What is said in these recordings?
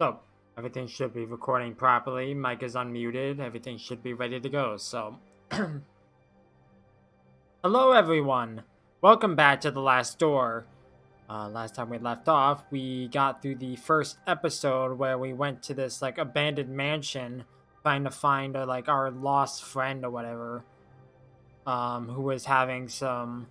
So, everything should be recording properly. Mic is unmuted. Everything should be ready to go. So, hello everyone. Welcome back to The Last Door. Last time we left off, we got through the first episode where we went to this like abandoned mansion trying to find our lost friend or whatever. Who was having some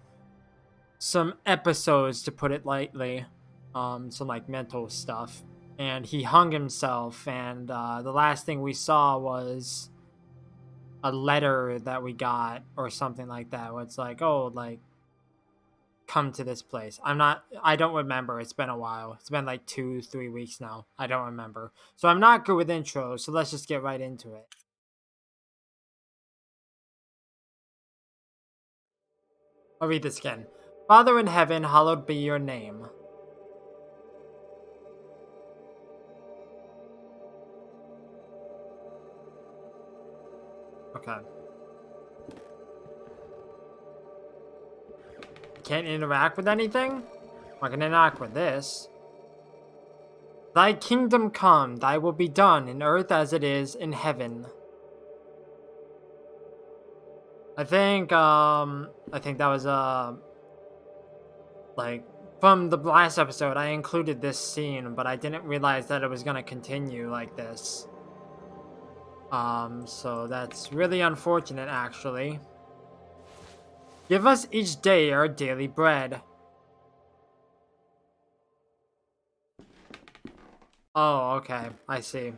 episodes, to put it lightly, some like mental stuff, and he hung himself. And the last thing we saw was a letter that we got or something like that, where it's like, oh, like, come to this place. I don't remember. It's been a while. It's been like 2-3 weeks now. I don't remember, so I'm not good with intros, so let's just get right into it. I'll read this again. Father in heaven, hallowed be your name. Okay. Can't interact with anything? I can interact with this. Thy kingdom come, thy will be done in earth as it is in heaven. I think that was like from the last episode I included this scene, but I didn't realize that it was gonna continue like this. So that's really unfortunate actually. Give us each day our daily bread. Oh, okay, I see.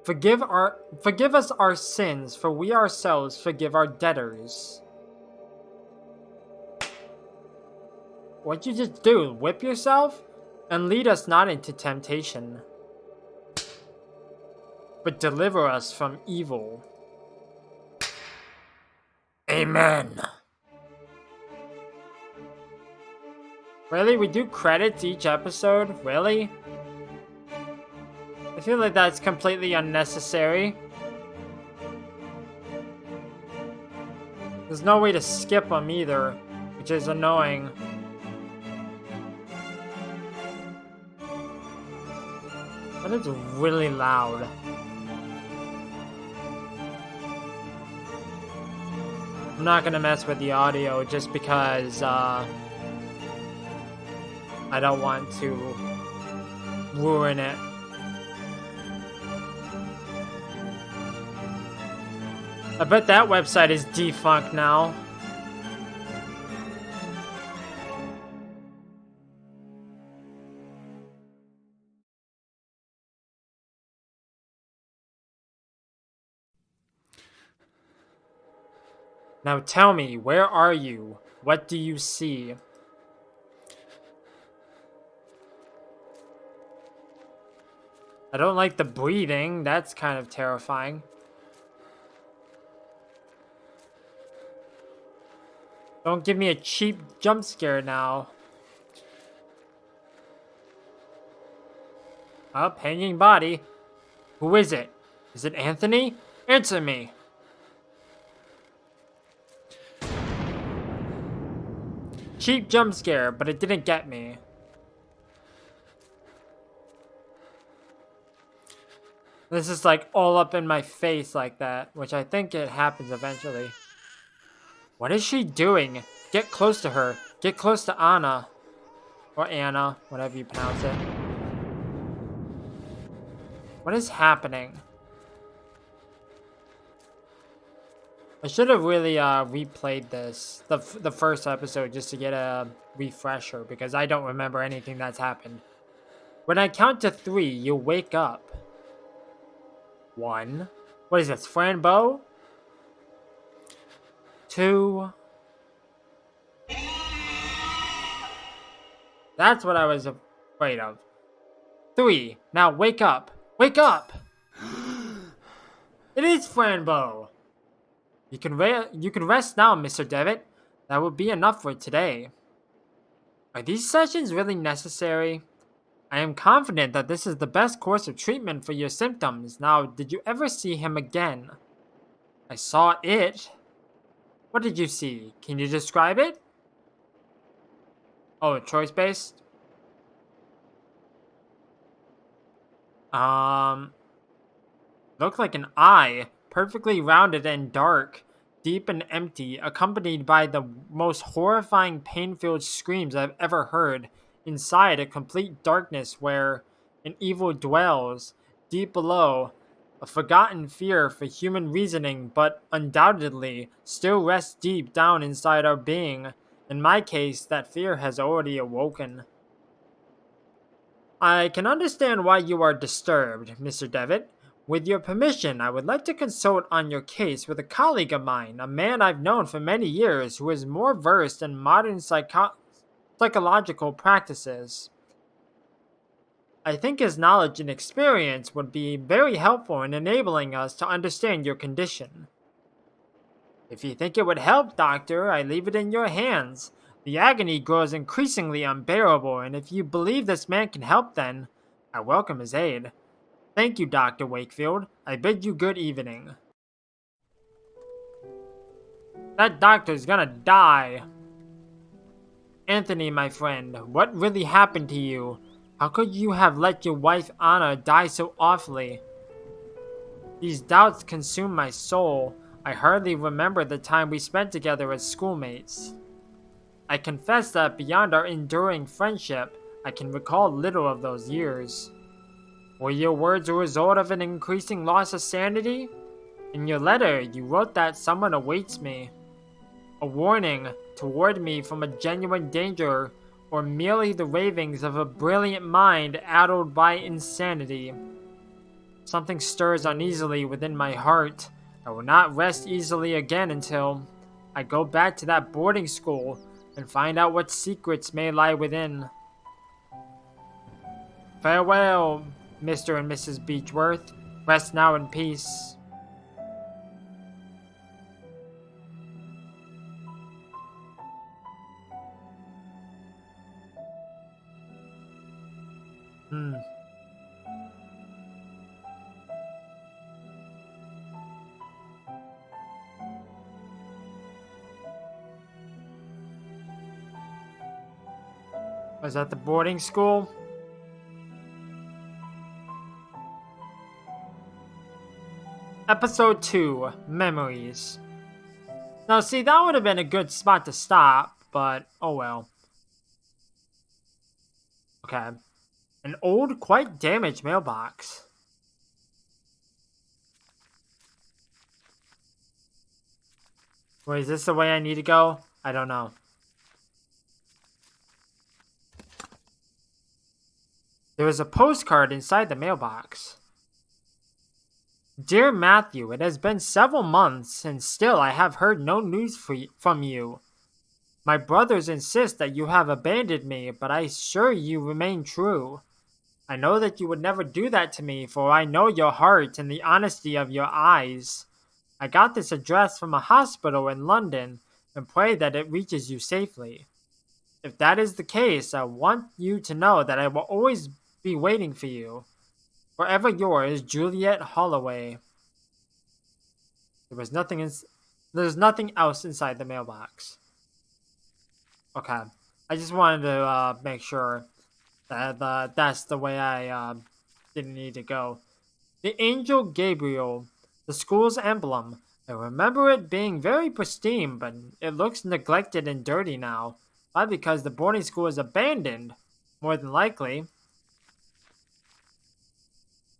Forgive us our sins, for we ourselves forgive our debtors. What'd you just do? Whip yourself? And lead us not into temptation, but deliver us from evil. Amen. Really? We do credits each episode? Really? I feel like that's completely unnecessary. There's no way to skip them either, which is annoying. That is really loud. I'm not gonna mess with the audio just because I don't want to ruin it. I bet that website is defunct now. Now tell me, where are you? What do you see? I don't like the breathing. That's kind of terrifying. Don't give me a cheap jump scare now. Up, hanging body. Who is it? Is it Anthony? Answer me. Cheap jump scare, but it didn't get me. This is like all up in my face like that, which I think it happens eventually. What is she doing? Get close to her. Get close to Anna. Or Anna, whatever you pronounce it. What is happening? I should have really replayed this, the first episode, just to get a refresher, because I don't remember anything that's happened. When I count to 3, you'll wake up. 1. What is this, Frambeau? 2. That's what I was afraid of. 3. Now wake up. Wake up! It is Frambeau! You can rest now, Mr. Devitt. That will be enough for today. Are these sessions really necessary? I am confident that this is the best course of treatment for your symptoms. Now, did you ever see him again? I saw it. What did you see? Can you describe it? Oh, choice-based? Um, Looked like an eye, perfectly rounded and dark, deep and empty, accompanied by the most horrifying pain-filled screams I've ever heard, inside a complete darkness where an evil dwells, deep below, a forgotten fear for human reasoning, but undoubtedly still rests deep down inside our being. In my case, that fear has already awoken. I can understand why you are disturbed, Mr. Devitt. With your permission, I would like to consult on your case with a colleague of mine, a man I've known for many years who is more versed in modern psychological practices. I think his knowledge and experience would be very helpful in enabling us to understand your condition. If you think it would help, Doctor, I leave it in your hands. The agony grows increasingly unbearable, and if you believe this man can help, then I welcome his aid. Thank you, Dr. Wakefield. I bid you good evening. That doctor's gonna die. Anthony, my friend, what really happened to you? How could you have let your wife Anna die so awfully? These doubts consume my soul. I hardly remember the time we spent together as schoolmates. I confess that beyond our enduring friendship, I can recall little of those years. Were your words a result of an increasing loss of sanity? In your letter, you wrote that someone awaits me. A warning toward me from a genuine danger, or merely the ravings of a brilliant mind addled by insanity. Something stirs uneasily within my heart. I will not rest easily again until I go back to that boarding school and find out what secrets may lie within. Farewell, Mr. and Mrs. Beechworth. Rest now in peace. Was that the boarding school? Episode 2, Memories. Now see, that would have been a good spot to stop, but oh well. Okay. An old, quite damaged mailbox. Wait, is this the way I need to go? I don't know. There was a postcard inside the mailbox. Dear Matthew, it has been several months, and still I have heard no news from you. My brothers insist that you have abandoned me, but I assure you remain true. I know that you would never do that to me, for I know your heart and the honesty of your eyes. I got this address from a hospital in London, and pray that it reaches you safely. If that is the case, I want you to know that I will always be waiting for you. Forever yours, Juliet Holloway. There's nothing else inside the mailbox. Okay. I just wanted to make sure that that's the way I didn't need to go. The angel Gabriel, the school's emblem. I remember it being very pristine, but it looks neglected and dirty now. Probably because the boarding school is abandoned, more than likely.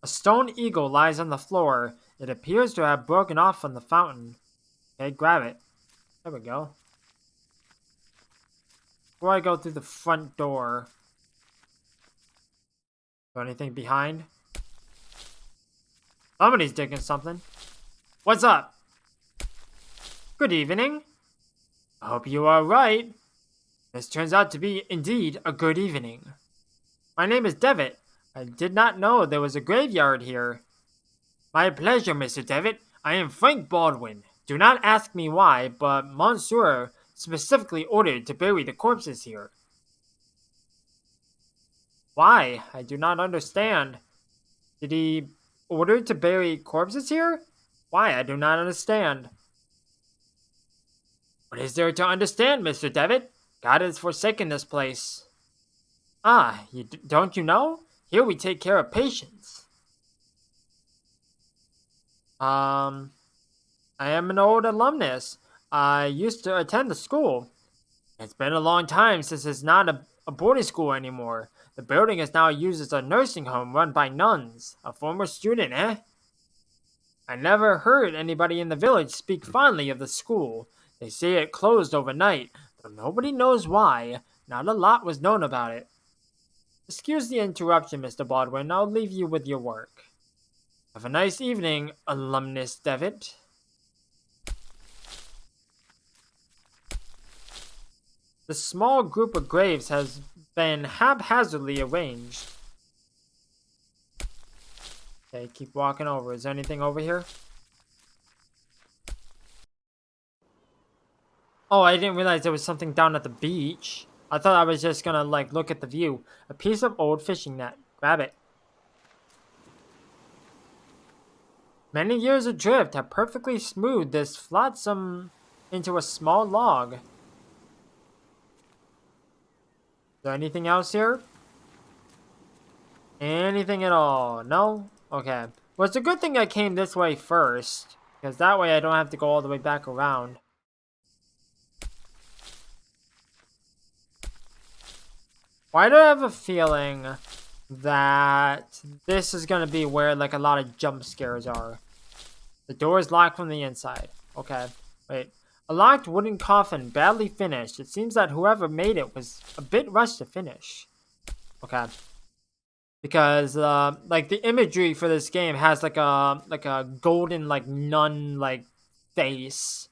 A stone eagle lies on the floor. It appears to have broken off from the fountain. Okay, grab it. There we go. Before I go through the front door. Is there anything behind? Somebody's digging something. What's up? Good evening. I hope you are right. This turns out to be indeed a good evening. My name is Devitt. I did not know there was a graveyard here. My pleasure, Mr. Devitt. I am Frank Baldwin. Do not ask me why, but Monsieur specifically ordered to bury the corpses here. Why? I do not understand. Did he order to bury corpses here? Why? I do not understand. What is there to understand, Mr. Devitt? God has forsaken this place. Ah, don't you know? Here we take care of patients. Um, I am an old alumnus. I used to attend the school. It's been a long time since it's not a boarding school anymore. The building is now used as a nursing home run by nuns. A former student, eh? I never heard anybody in the village speak fondly of the school. They say it closed overnight, though nobody knows why. Not a lot was known about it. Excuse the interruption, Mr. Baldwin. I'll leave you with your work. Have a nice evening, alumnus Devitt. The small group of graves has been haphazardly arranged. Okay, keep walking over. Is there anything over here? Oh, I didn't realize there was something down at the beach. I thought I was just gonna, like, look at the view. A piece of old fishing net. Grab it. Many years adrift have perfectly smoothed this flotsam into a small log. Is there anything else here? Anything at all? No? Okay. Well, it's a good thing I came this way first, because that way I don't have to go all the way back around. Why do I have a feeling that this is going to be where, like, a lot of jump scares are? The door is locked from the inside. Okay. Wait. A locked wooden coffin, badly finished. It seems that whoever made it was a bit rushed to finish. Okay. Because like the imagery for this game has like a golden like nun like face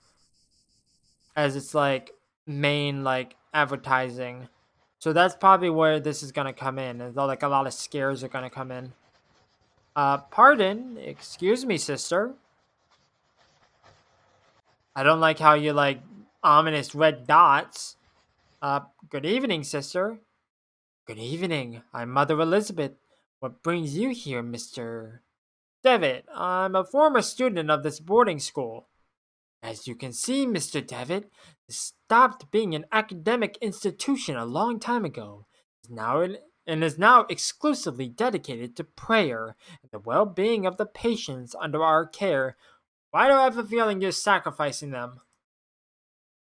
as its like main like advertising. So that's probably where this is gonna come in. And like a lot of scares are gonna come in. Pardon, excuse me, sister. I don't like how you like ominous red dots. Good evening, sister. Good evening. I'm Mother Elizabeth. What brings you here, Mr. Devitt? I'm a former student of this boarding school. As you can see, Mr. Devitt, it stopped being an academic institution a long time ago. Is now exclusively dedicated to prayer and the well-being of the patients under our care. Why do I have a feeling you're sacrificing them?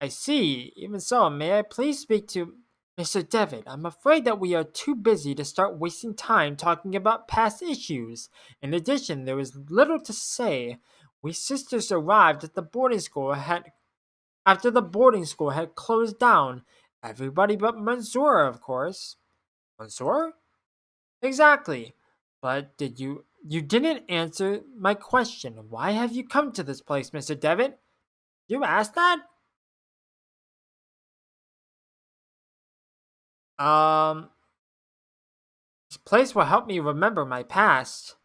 I see. Even so, may I please speak to Mr. Devitt? I'm afraid that we are too busy to start wasting time talking about past issues. In addition, there is little to say. We sisters arrived at the boarding school after the boarding school had closed down. Everybody but Monsieur, of course. Monsieur? Exactly. But you didn't answer my question. Why have you come to this place, Mr. Devitt? You asked that? Um, This place will help me remember my past.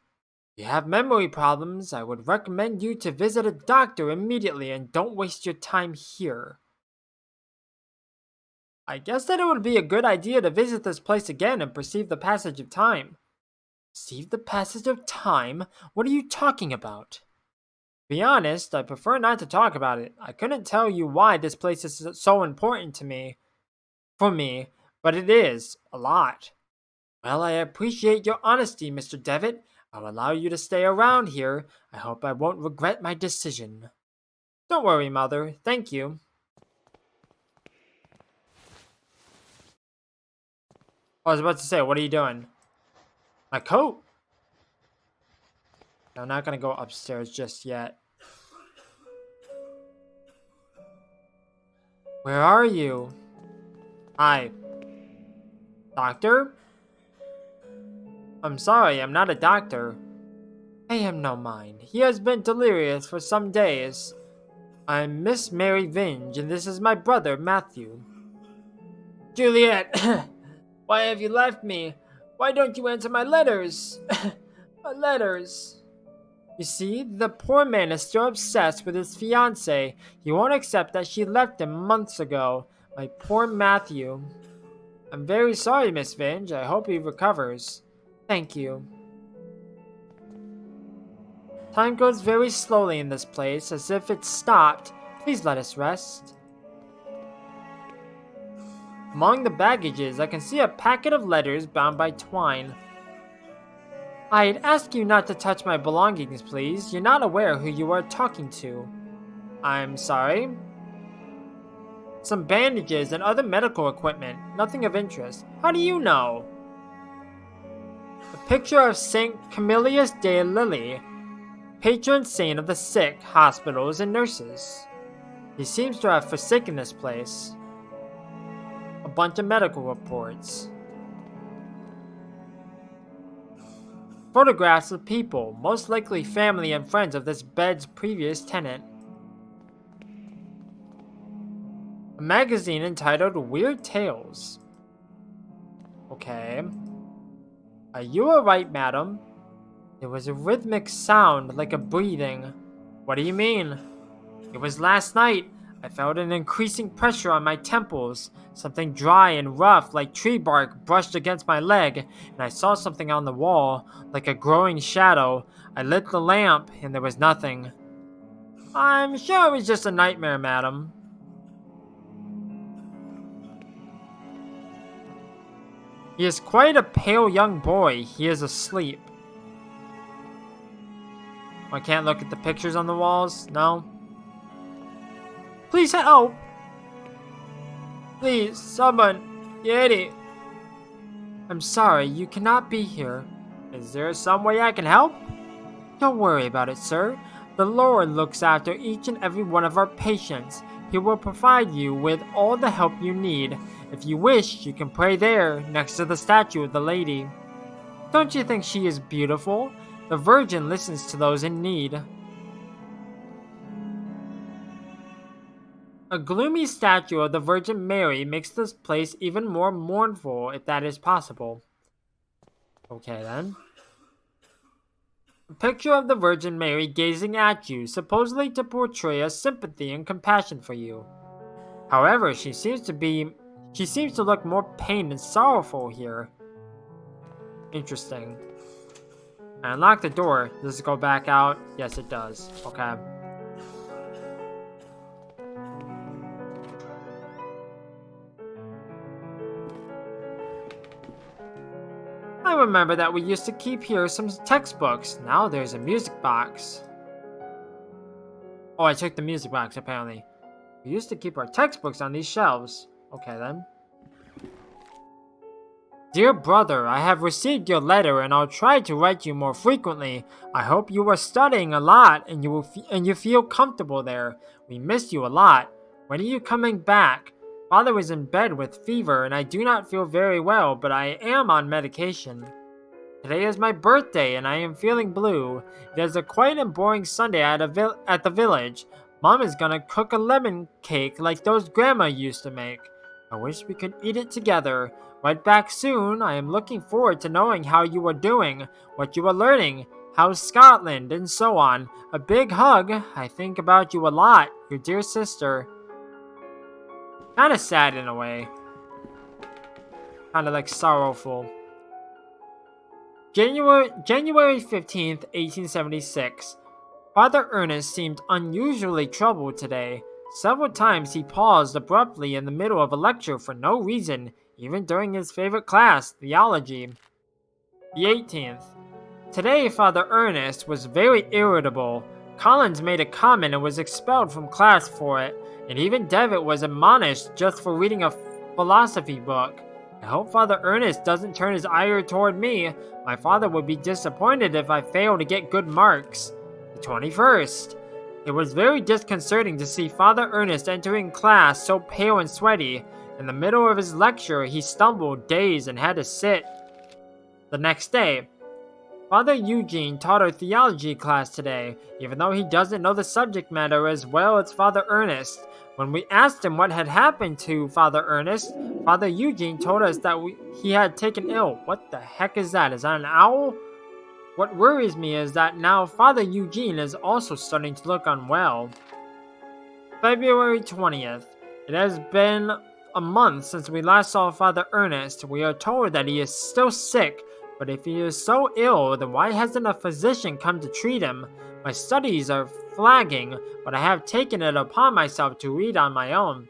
If you have memory problems, I would recommend you to visit a doctor immediately and don't waste your time here. I guess that it would be a good idea to visit this place again and perceive the passage of time. Perceive the passage of time? What are you talking about? To be honest, I prefer not to talk about it. I couldn't tell you why this place is so important for me, but it is, a lot. Well, I appreciate your honesty, Mr. Devitt. I'll allow you to stay around here. I hope I won't regret my decision. Don't worry, Mother. Thank you. I was about to say, what are you doing? My coat? I'm not gonna go upstairs just yet. Where are you? Hi. Doctor? I'm sorry, I'm not a doctor. Pay him no mind. He has been delirious for some days. I'm Miss Mary Vinge, and this is my brother, Matthew. Juliet! Why have you left me? Why don't you answer my letters? My letters. You see, the poor man is still obsessed with his fiancée. He won't accept that she left him months ago. My poor Matthew. I'm very sorry, Miss Vinge. I hope he recovers. Thank you. Time goes very slowly in this place, as if it stopped. Please let us rest. Among the baggages, I can see a packet of letters bound by twine. I'd ask you not to touch my belongings, please. You're not aware who you are talking to. I'm sorry? Some bandages and other medical equipment. Nothing of interest. How do you know? A picture of St. Camillus de Lilly, patron saint of the sick, hospitals, and nurses. He seems to have forsaken this place. A bunch of medical reports. Photographs of people, most likely family and friends of this bed's previous tenant. A magazine entitled Weird Tales. Okay. Are you alright, madam? There was a rhythmic sound like a breathing. What do you mean? It was last night. I felt an increasing pressure on my temples. Something dry and rough like tree bark brushed against my leg, and I saw something on the wall, like a growing shadow. I lit the lamp, and there was nothing. I'm sure it was just a nightmare, madam. He is quite a pale young boy. He is asleep. I can't look at the pictures on the walls? No? Please help! Please, someone, Yeti. I'm sorry, you cannot be here. Is there some way I can help? Don't worry about it, sir. The Lord looks after each and every one of our patients. He will provide you with all the help you need. If you wish, you can pray there, next to the statue of the lady. Don't you think she is beautiful? The Virgin listens to those in need. A gloomy statue of the Virgin Mary makes this place even more mournful, if that is possible. Okay then. A picture of the Virgin Mary gazing at you, supposedly to portray a sympathy and compassion for you. However, she seems to look more pained and sorrowful here. Interesting. I unlock the door. Does it go back out? Yes, it does. Okay. I remember that we used to keep here some textbooks. Now there's a music box. Oh, I took the music box, apparently. We used to keep our textbooks on these shelves. Okay, then. Dear brother, I have received your letter and I'll try to write you more frequently. I hope you are studying a lot and you feel comfortable there. We miss you a lot. When are you coming back? Father is in bed with fever and I do not feel very well, but I am on medication. Today is my birthday and I am feeling blue. It is a quiet and boring Sunday at the village. Mom is gonna cook a lemon cake like those Grandma used to make. I wish we could eat it together. Right back soon. I am looking forward to knowing how you are doing, what you are learning, how's Scotland, and so on. A big hug. I think about you a lot. Your dear sister. Kinda sad in a way. Kinda like sorrowful. January 15th, 1876. Father Ernest seemed unusually troubled today. Several times he paused abruptly in the middle of a lecture for no reason, even during his favorite class, theology. The 18th. Today, Father Ernest was very irritable. Collins made a comment and was expelled from class for it, and even Devitt was admonished just for reading a philosophy book. I hope Father Ernest doesn't turn his ire toward me. My father would be disappointed if I fail to get good marks. The 21st. It was very disconcerting to see Father Ernest entering class so pale and sweaty. In the middle of his lecture, he stumbled, dazed, and had to sit. The next day, Father Eugene taught our theology class today, even though he doesn't know the subject matter as well as Father Ernest. When we asked him what had happened to Father Ernest, Father Eugene told us that he had taken ill. What the heck is that? Is that an owl? What worries me is that now Father Eugene is also starting to look unwell. February 20th. It has been a month since we last saw Father Ernest. We are told that he is still sick, but if he is so ill, then why hasn't a physician come to treat him? My studies are flagging, but I have taken it upon myself to read on my own.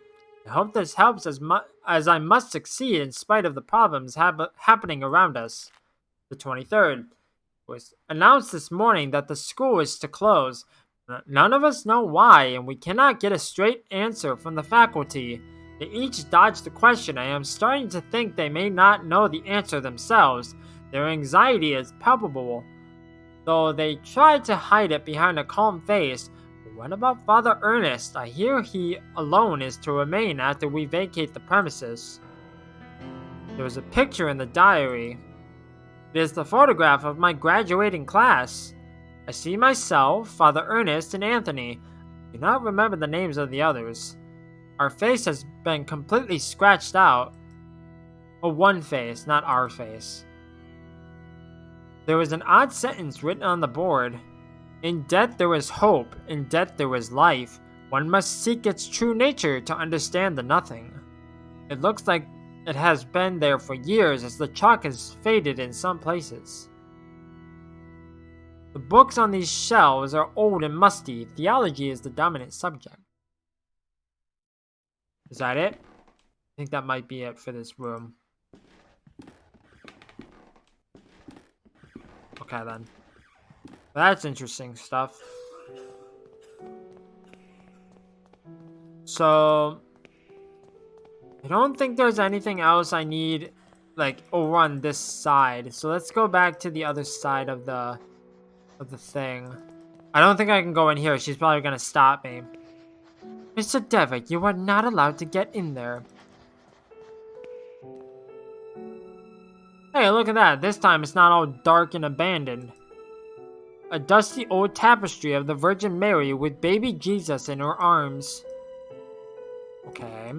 I hope this helps as I must succeed in spite of the problems happening around us. The 23rd. was announced this morning that the school is to close. None of us know why, and we cannot get a straight answer from the faculty. They each dodged the question. I am starting to think they may not know the answer themselves. Their anxiety is palpable, though they try to hide it behind a calm face. But what about Father Ernest? I hear he alone is to remain after we vacate the premises. There was a picture in the diary. It is the photograph of my graduating class. I see myself, Father Ernest, and Anthony. I do not remember the names of the others. Our face has been completely scratched out. Well, one face, not our face. There was an odd sentence written on the board. In death there is hope, in death there is life. One must seek its true nature to understand the nothing. It looks like it has been there for years as the chalk has faded in some places. The books on these shelves are old and musty. Theology is the dominant subject. Is that it? I think that might be it for this room. Okay then. That's interesting stuff. So I don't think there's anything else I need like over on this side. So let's go back to the other side of the thing. I don't think I can go in here. She's probably gonna stop me. Mr. Devitt, you are not allowed to get in there. Hey, look at that. This time it's not all dark and abandoned. A dusty old tapestry of the Virgin Mary with baby Jesus in her arms. Okay.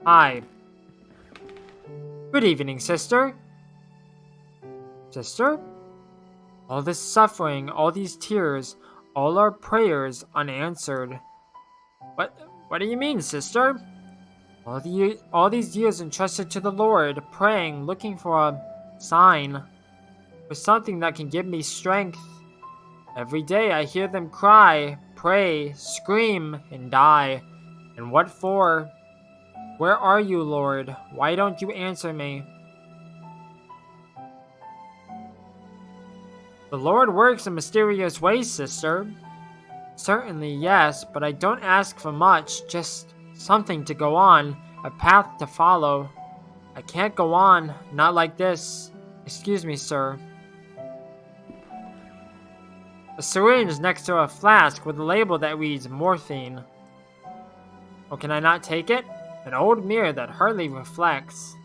Hi. Good evening, sister. Sister? All this suffering, all these tears, all our prayers unanswered. What do you mean, sister? All these years entrusted to the Lord, praying, looking for a sign, for something that can give me strength. Every day I hear them cry, pray, scream, and die. And what for? Where are you, Lord? Why don't you answer me? The Lord works in mysterious ways, sister. Certainly, yes, but I don't ask for much, just something to go on, a path to follow. I can't go on, not like this. Excuse me, sir. A syringe next to a flask with a label that reads morphine. Oh, can I not take it? An old mirror that hardly reflects.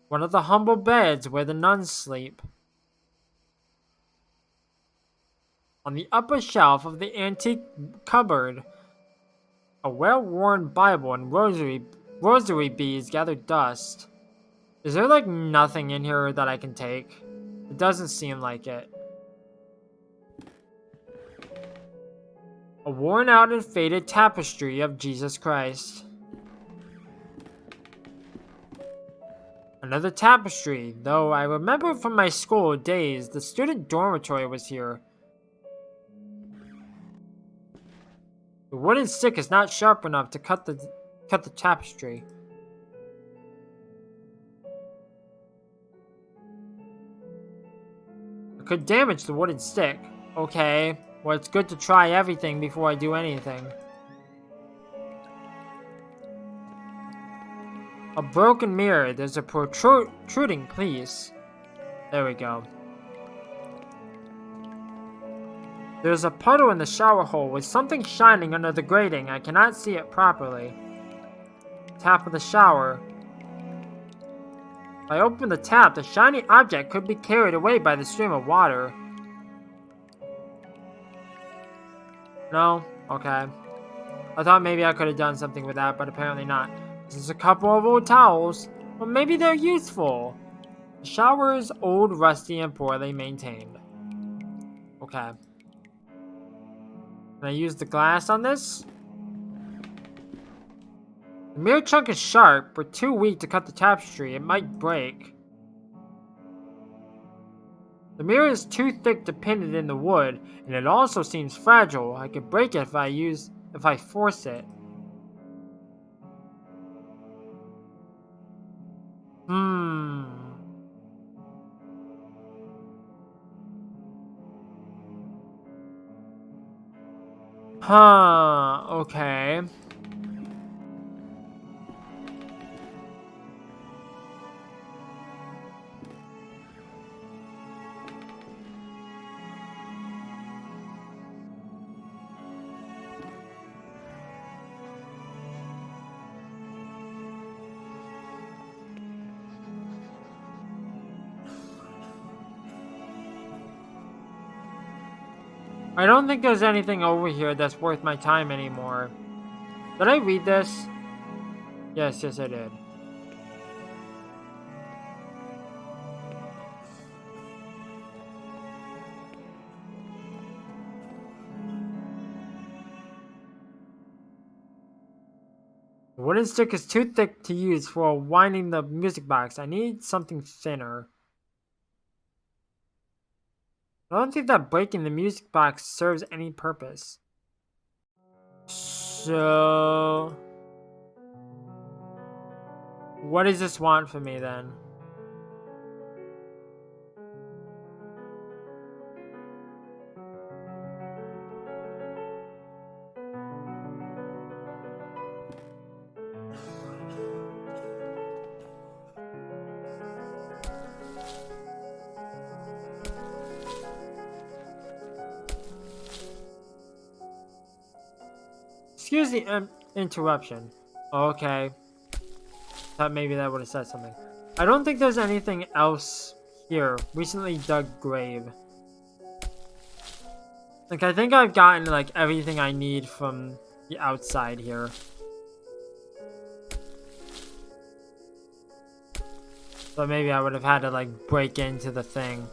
One of the humble beds where the nuns sleep. On the upper shelf of the antique cupboard, a well-worn Bible and rosary beads gather dust. Is there like nothing in here that I can take? It doesn't seem like it. A worn out and faded tapestry of Jesus Christ. Another tapestry, though I remember from my school days the student dormitory was here. The wooden stick is not sharp enough to cut the tapestry. It could damage the wooden stick. Okay, well it's good to try everything before I do anything. A broken mirror. There's a protruding piece. There we go. There's a puddle in the shower hole with something shining under the grating. I cannot see it properly. Tap of the shower. If I open the tap, the shiny object could be carried away by the stream of water. No? Okay. I thought maybe I could have done something with that, but apparently not. There's a couple of old towels. Well, maybe they're useful. The shower is old, rusty, and poorly maintained. Okay. Can I use the glass on this? The mirror chunk is sharp, but too weak to cut the tapestry. It might break. The mirror is too thick to pin it in the wood, and it also seems fragile. I could break it if I force it. Hmm. Huh. Okay. I don't think there's anything over here that's worth my time anymore. Did I read this? Yes, I did. The wooden stick is too thick to use for winding the music box. I need something thinner. I don't think that breaking the music box serves any purpose. So, what does this want from me then? Excuse the interruption. Okay. Thought maybe that would have said something. I don't think there's anything else here. Recently dug grave. Like, I think I've gotten, like, everything I need from the outside here. So maybe I would have had to, like, break into the thing.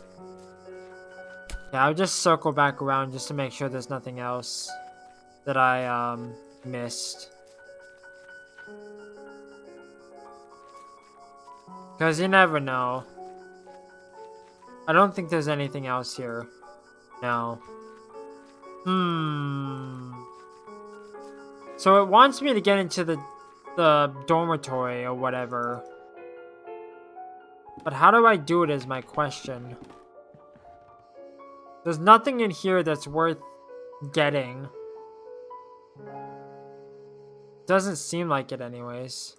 Yeah, I'll just circle back around just to make sure there's nothing else that I, missed. Because you never know. I don't think there's anything else here. No. So it wants me to get into the dormitory or whatever. But how do I do it is my question. There's nothing in here that's worth getting. Doesn't seem like it anyways.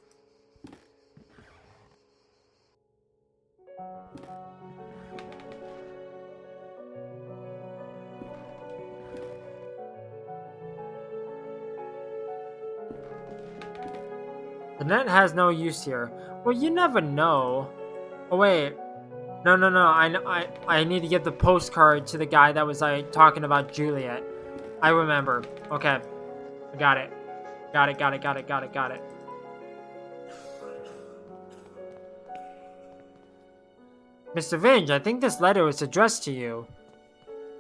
The net has no use here. Well, you never know. Oh wait. No. I need to get the postcard to the guy that was like talking about Juliet. I remember. Okay. I got it. Got it. Mr. Vinge, I think this letter is addressed to you.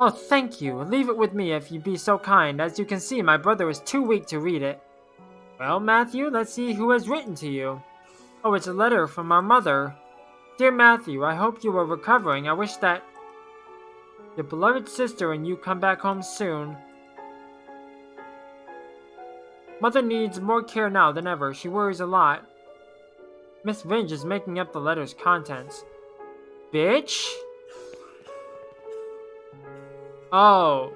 Oh, thank you. Leave it with me if you'd be so kind. As you can see, my brother is too weak to read it. Well, Matthew, let's see who has written to you. Oh, it's a letter from our mother. Dear Matthew, I hope you are recovering. I wish that your beloved sister and you come back home soon. Mother needs more care now than ever. She worries a lot. Miss Vinge is making up the letter's contents. Bitch? Oh.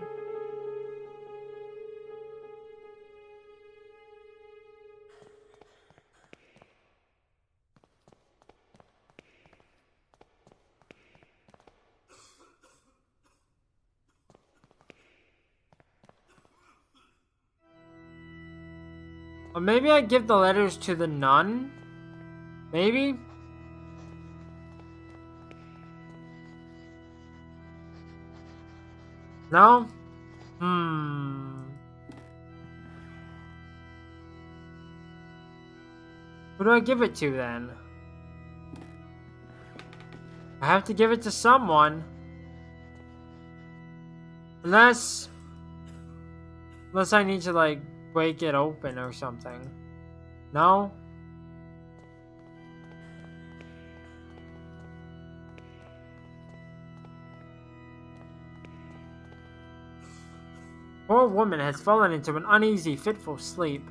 Or maybe I give the letters to the nun? Maybe? No? Who do I give it to then? I have to give it to someone. Unless I need to like break it open or something. No? Poor woman has fallen into an uneasy, fitful sleep.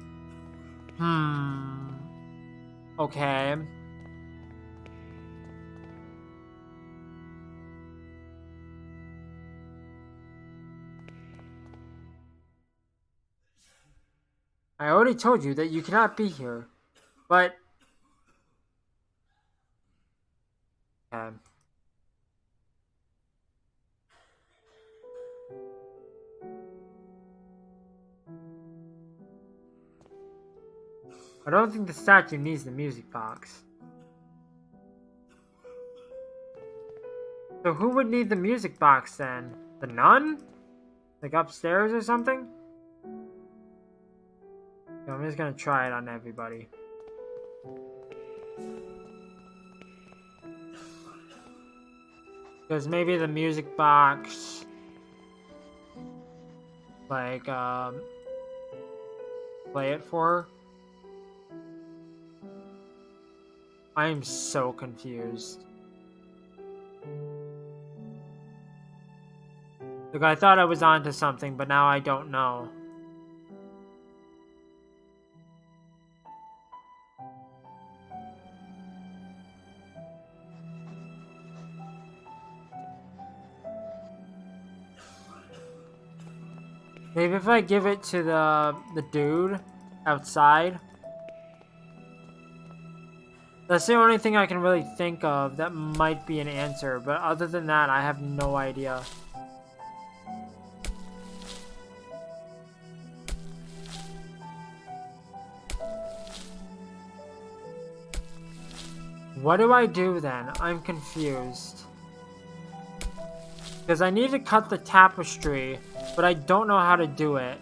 Okay. I already told you that you cannot be here. But... Okay. I don't think the statue needs the music box. So who would need the music box then? The nun? Like upstairs or something? Okay, I'm just gonna try it on everybody. Because maybe the music box... Like, play it for her. I am so confused. Look, I thought I was onto something, but now I don't know. Maybe if I give it to the dude outside. That's the only thing I can really think of that might be an answer, but other than that, I have no idea. What do I do then? I'm confused. Because I need to cut the tapestry, but I don't know how to do it.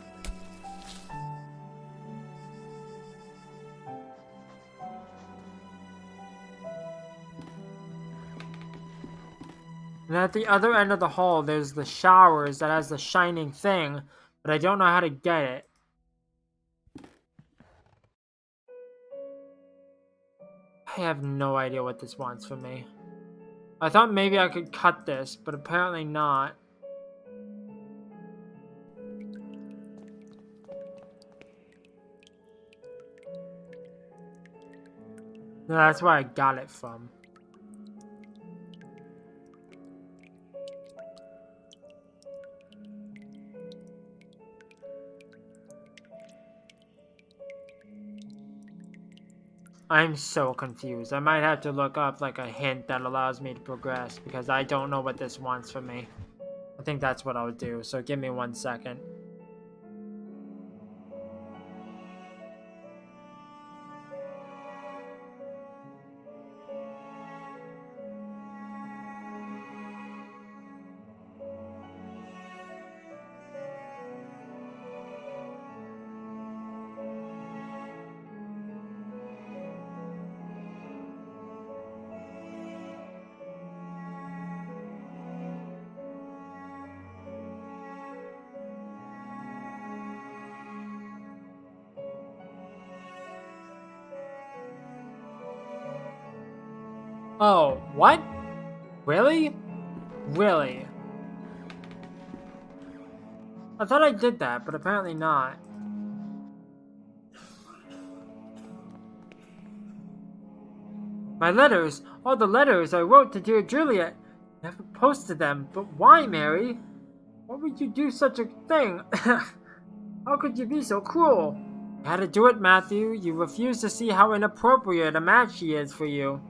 And at the other end of the hall, there's the showers that has the shining thing, but I don't know how to get it. I have no idea what this wants from me. I thought maybe I could cut this, but apparently not. No, that's where I got it from. I'm so confused. I might have to look up like a hint that allows me to progress because I don't know what this wants from me. I think that's what I would do, so give me 1 second. Oh, what? Really? Really? I thought I did that, but apparently not. My letters, all the letters I wrote to dear Juliet, never posted them. But why, Mary? Why would you do such a thing? How could you be so cruel? You had to do it, Matthew. You refuse to see how inappropriate a match she is for you.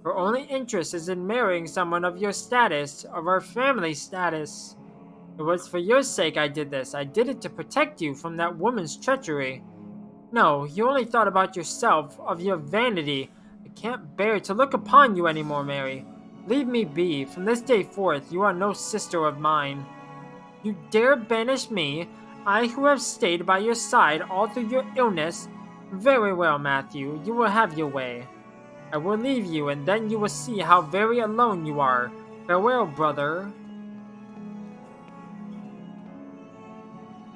Her only interest is in marrying someone of your status, of our family status. It was for your sake I did this. I did it to protect you from that woman's treachery. No, you only thought about yourself, of your vanity. I can't bear to look upon you anymore, Mary. Leave me be. From this day forth, you are no sister of mine. You dare banish me, I who have stayed by your side all through your illness? Very well, Matthew, you will have your way. I will leave you, and then you will see how very alone you are. Farewell, brother.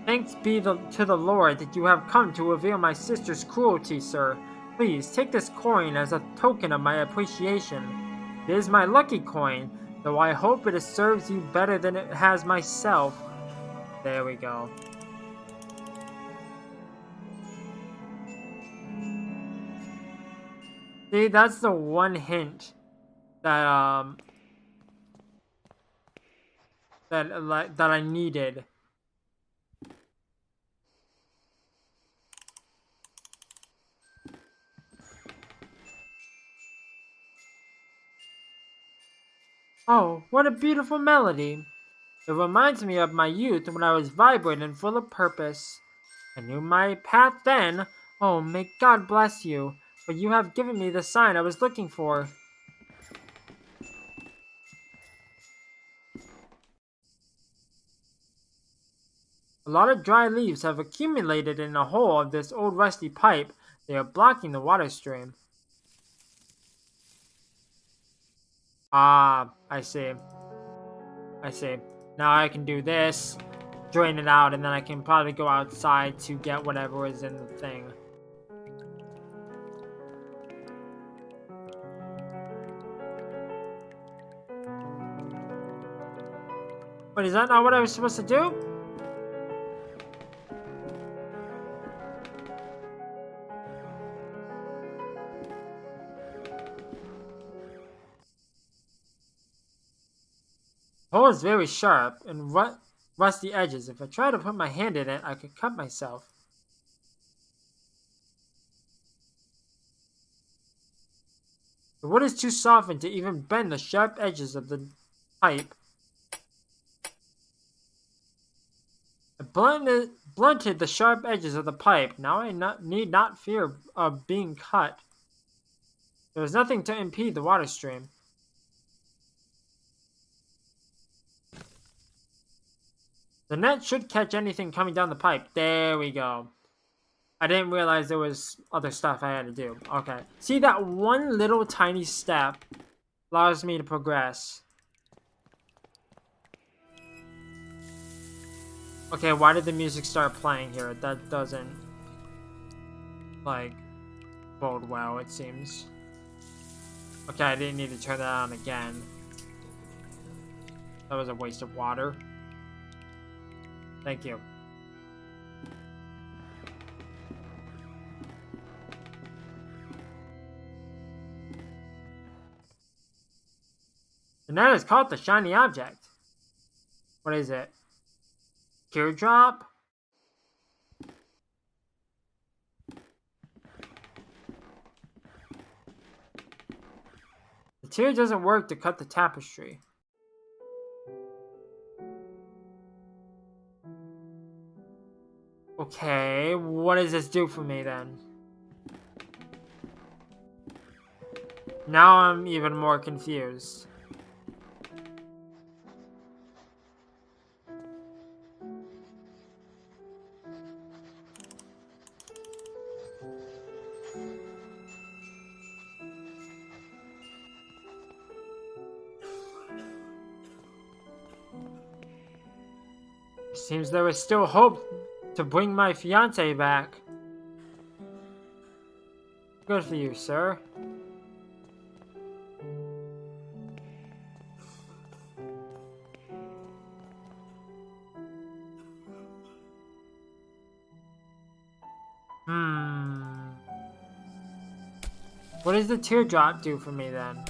Thanks be to the Lord that you have come to reveal my sister's cruelty, sir. Please, take this coin as a token of my appreciation. It is my lucky coin, though I hope it serves you better than it has myself. There we go. See, that's the one hint that that I needed. Oh, what a beautiful melody. It reminds me of my youth when I was vibrant and full of purpose. I knew my path then. Oh, may God bless you, for you have given me the sign I was looking for. A lot of dry leaves have accumulated in a hole of this old rusty pipe. They are blocking the water stream. Ah, I see. I see. Now I can do this, drain it out, and then I can probably go outside to get whatever is in the thing. Wait, is that not what I was supposed to do? The hole is very sharp and rusty edges. If I try to put my hand in it, I could cut myself. The wood is too softened to even bend the sharp edges of the pipe. I blunted the sharp edges of the pipe. Now I need not fear of being cut. There was nothing to impede the water stream. The net should catch anything coming down the pipe. There we go. I didn't realize there was other stuff I had to do. Okay. See, that one little tiny step allows me to progress. Okay, why did the music start playing here? That doesn't, like, bode well, it seems. Okay, I didn't need to turn that on again. That was a waste of water. Thank you. The net has caught the shiny object. What is it? Teardrop? The tear doesn't work to cut the tapestry. Okay, what does this do for me then? Now I'm even more confused. Seems there is still hope to bring my fiancé back. Good for you, sir. What does the teardrop do for me then?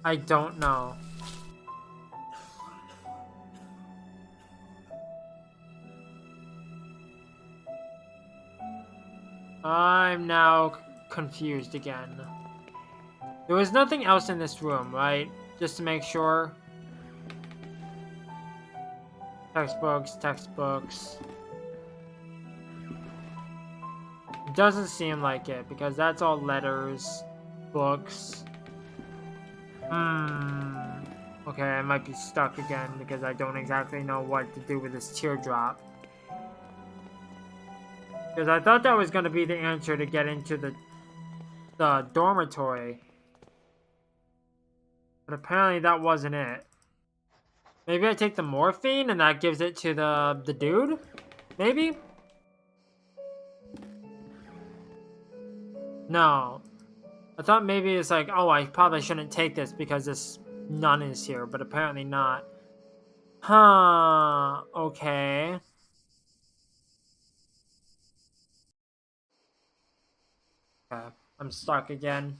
I don't know. I'm now confused again. There was nothing else in this room, right? Just to make sure. Textbooks, textbooks. It doesn't seem like it, because that's all letters, books. Okay, I might be stuck again, because I don't exactly know what to do with this teardrop. Because I thought that was going to be the answer to get into the dormitory. But apparently that wasn't it. Maybe I take the morphine and that gives it to the dude? Maybe? No. I thought maybe it's like, oh, I probably shouldn't take this because this nun is here, but apparently not. Huh. Okay. Okay. I'm stuck again.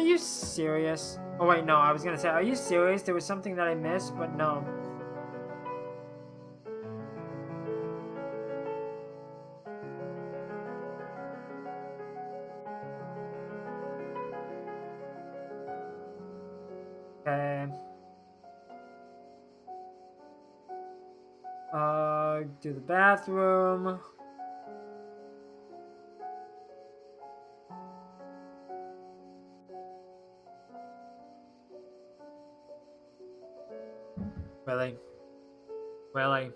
you serious? Oh wait, no, I was gonna say, are you serious? There was something that I missed, but no. Okay. Do the bathroom. Really? Really?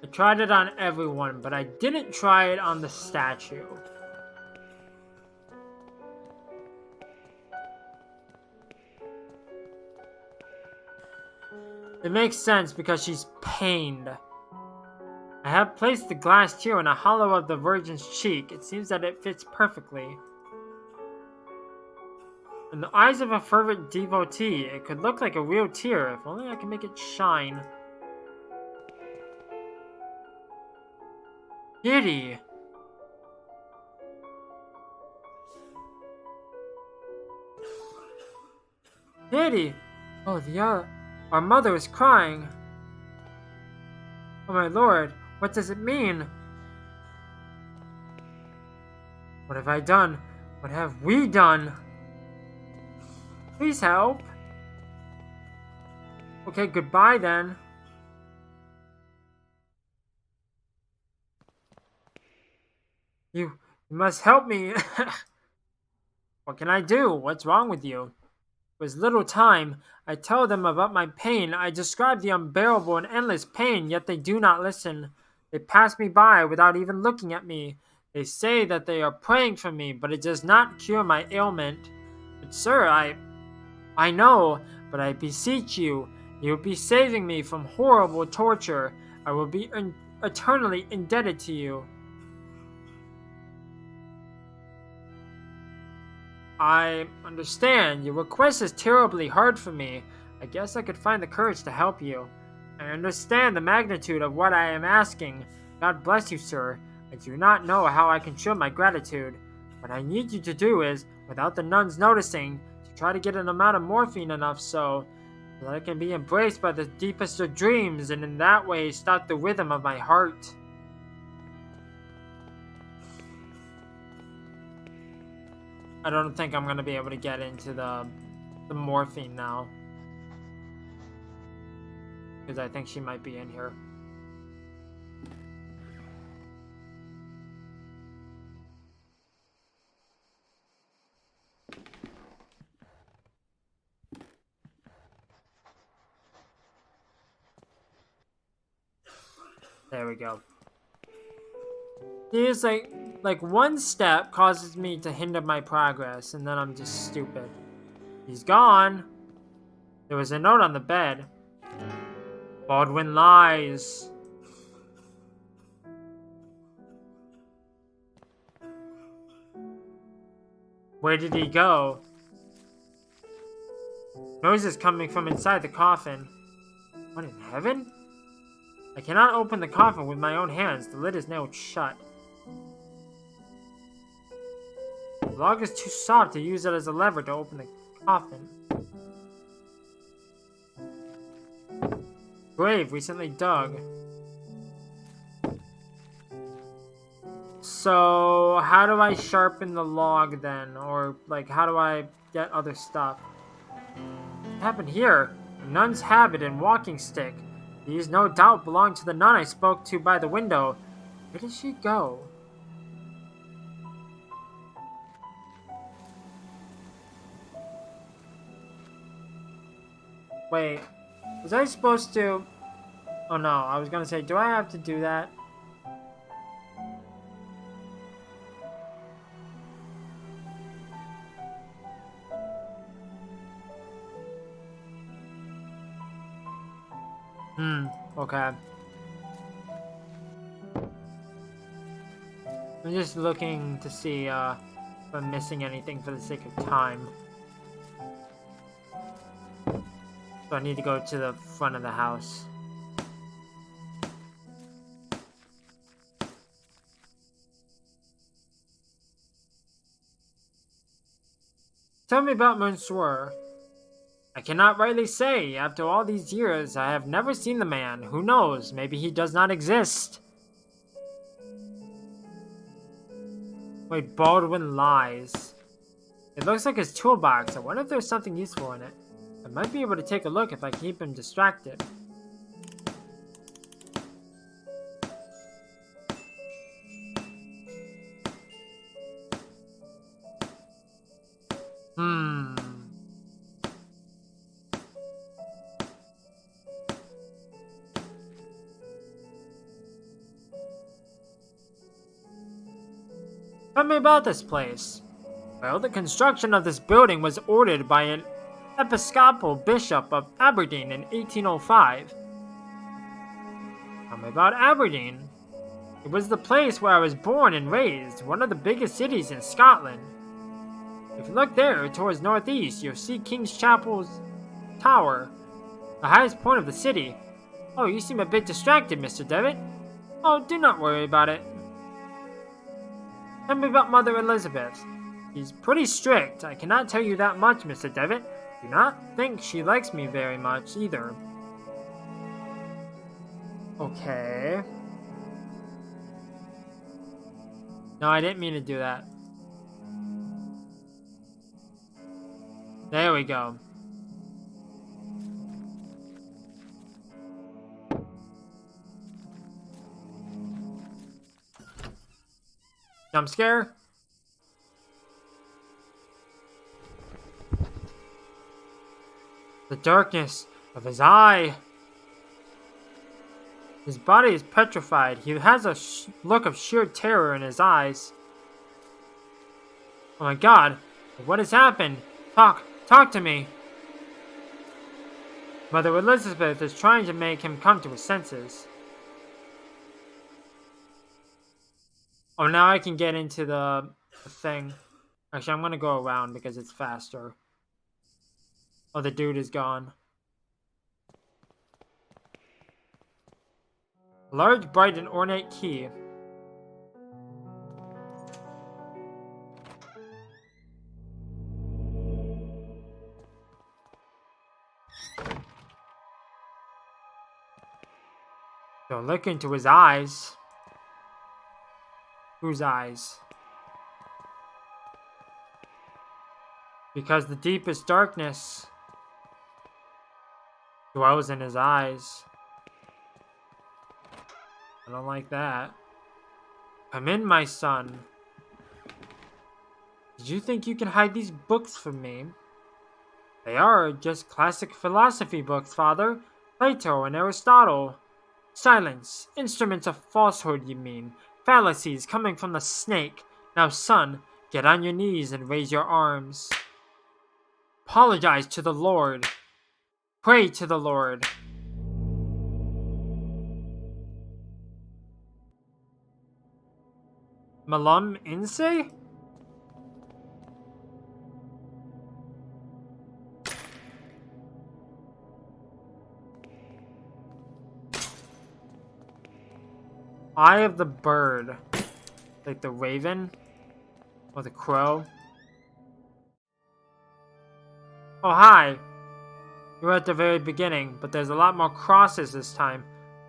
I tried it on everyone, but I didn't try it on the statue. It makes sense because she's pained. I have placed the glass tear in a hollow of the Virgin's cheek. It seems that it fits perfectly. In the eyes of a fervent devotee, it could look like a real tear if only I can make it shine. Kitty! Kitty! Oh, our mother is crying. Oh my lord, what does it mean? What have I done? What have we done? Please help. Okay, goodbye then. You must help me. What can I do? What's wrong with you? With little time, I tell them about my pain. I describe the unbearable and endless pain, yet they do not listen. They pass me by without even looking at me. They say that they are praying for me, but it does not cure my ailment. But sir, I know, but I beseech you, you will be saving me from horrible torture. I will be eternally indebted to you. I understand. Your request is terribly hard for me. I guess I could find the courage to help you. I understand the magnitude of what I am asking. God bless you, sir. I do not know how I can show my gratitude. What I need you to do is, without the nuns noticing, to try to get an amount of morphine enough so that I can be embraced by the deepest of dreams and in that way stop the rhythm of my heart. I don't think I'm gonna be able to get into the morphine now, because I think she might be in here. There we go. Here's like one step causes me to hinder my progress, and then I'm just stupid. He's gone. There was a note on the bed. Baldwin lies. Where did he go? Noises coming from inside the coffin. What in heaven? I cannot open the coffin with my own hands. The lid is nailed shut. The log is too soft to use it as a lever to open the coffin. Grave recently dug. So, how do I sharpen the log then? Or, like, how do I get other stuff? What happened here? A nun's habit and walking stick. These no doubt belong to the nun I spoke to by the window. Where did she go? Wait, was I supposed to... Oh no, I was gonna say, do I have to do that? Okay. I'm just looking to see if I'm missing anything for the sake of time. So I need to go to the front of the house. Tell me about Monsieur. I cannot rightly say. After all these years, I have never seen the man. Who knows? Maybe he does not exist. Wait, Baldwin lies. It looks like his toolbox. I wonder if there's something useful in it. I might be able to take a look if I keep him distracted. Tell me about this place. Well, the construction of this building was ordered by an Episcopal Bishop of Aberdeen in 1805. Tell me about Aberdeen. It was the place where I was born and raised, one of the biggest cities in Scotland. If you look there towards northeast, you'll see King's Chapel's tower, the highest point of the city. Oh, you seem a bit distracted, Mr. Devitt. Oh, do not worry about it. Tell me about Mother Elizabeth. She's pretty strict. I cannot tell you that much, Mr. Devitt. Do not think she likes me very much, either. Okay. No, I didn't mean to do that. There we go. Jump scare? The darkness of his eye. His body is petrified. He has a look of sheer terror in his eyes. Oh my god, what has happened? Talk to me. Mother Elizabeth is trying to make him come to his senses. Oh, now I can get into the thing. Actually, I'm gonna go around because it's faster. Oh, the dude is gone. A large, bright, and ornate key. Don't look into his eyes. Whose eyes? Because the deepest darkness dwells in his eyes. I don't like that. Come in, my son. Did you think you can hide these books from me? They are just classic philosophy books, Father. Plato and Aristotle. Silence. Instruments of falsehood, you mean. Fallacies coming from the snake. Now, son, get on your knees and raise your arms. Apologize to the Lord. Pray to the Lord. Malum Inse? Eye of the bird. Like the raven? Or the crow? Oh, hi. You were at the very beginning, but there's a lot more crosses this time.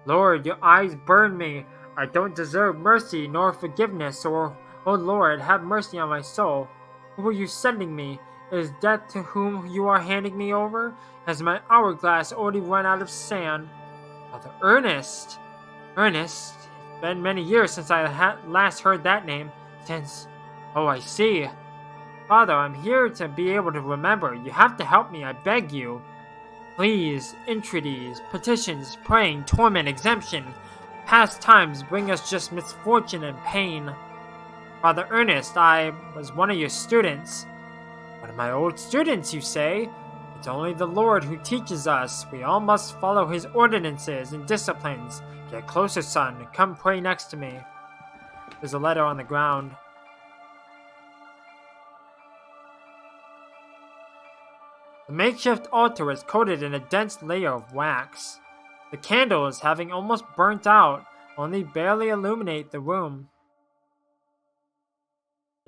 Lord, your eyes burn me. I don't deserve mercy nor forgiveness, or, oh Lord, have mercy on my soul. Who are you sending me? Is death to whom you are handing me over? Has my hourglass already run out of sand? Father Ernest! Ernest? It's been many years since I last heard that name. Since... Oh, I see. Father, I'm here to be able to remember. You have to help me, I beg you. Pleas, entreaties, petitions, praying, torment, exemption. Past times bring us just misfortune and pain. Father Ernest, I was one of your students. One of my old students, you say? It's only the Lord who teaches us. We all must follow his ordinances and disciplines. Get closer, son. Come pray next to me. There's a letter on the ground. The makeshift altar is coated in a dense layer of wax. The candles, having almost burnt out, only barely illuminate the room.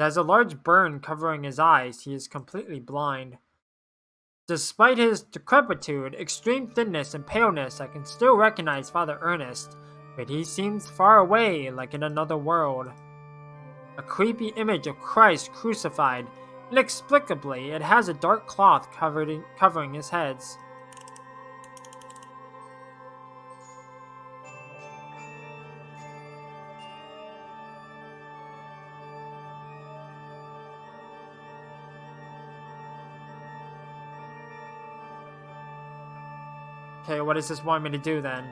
He has a large burn covering his eyes. He is completely blind. Despite his decrepitude, extreme thinness, and paleness, I can still recognize Father Ernest, but he seems far away, like in another world. A creepy image of Christ crucified. Inexplicably, it has a dark cloth covering his heads. Okay, what does this want me to do then?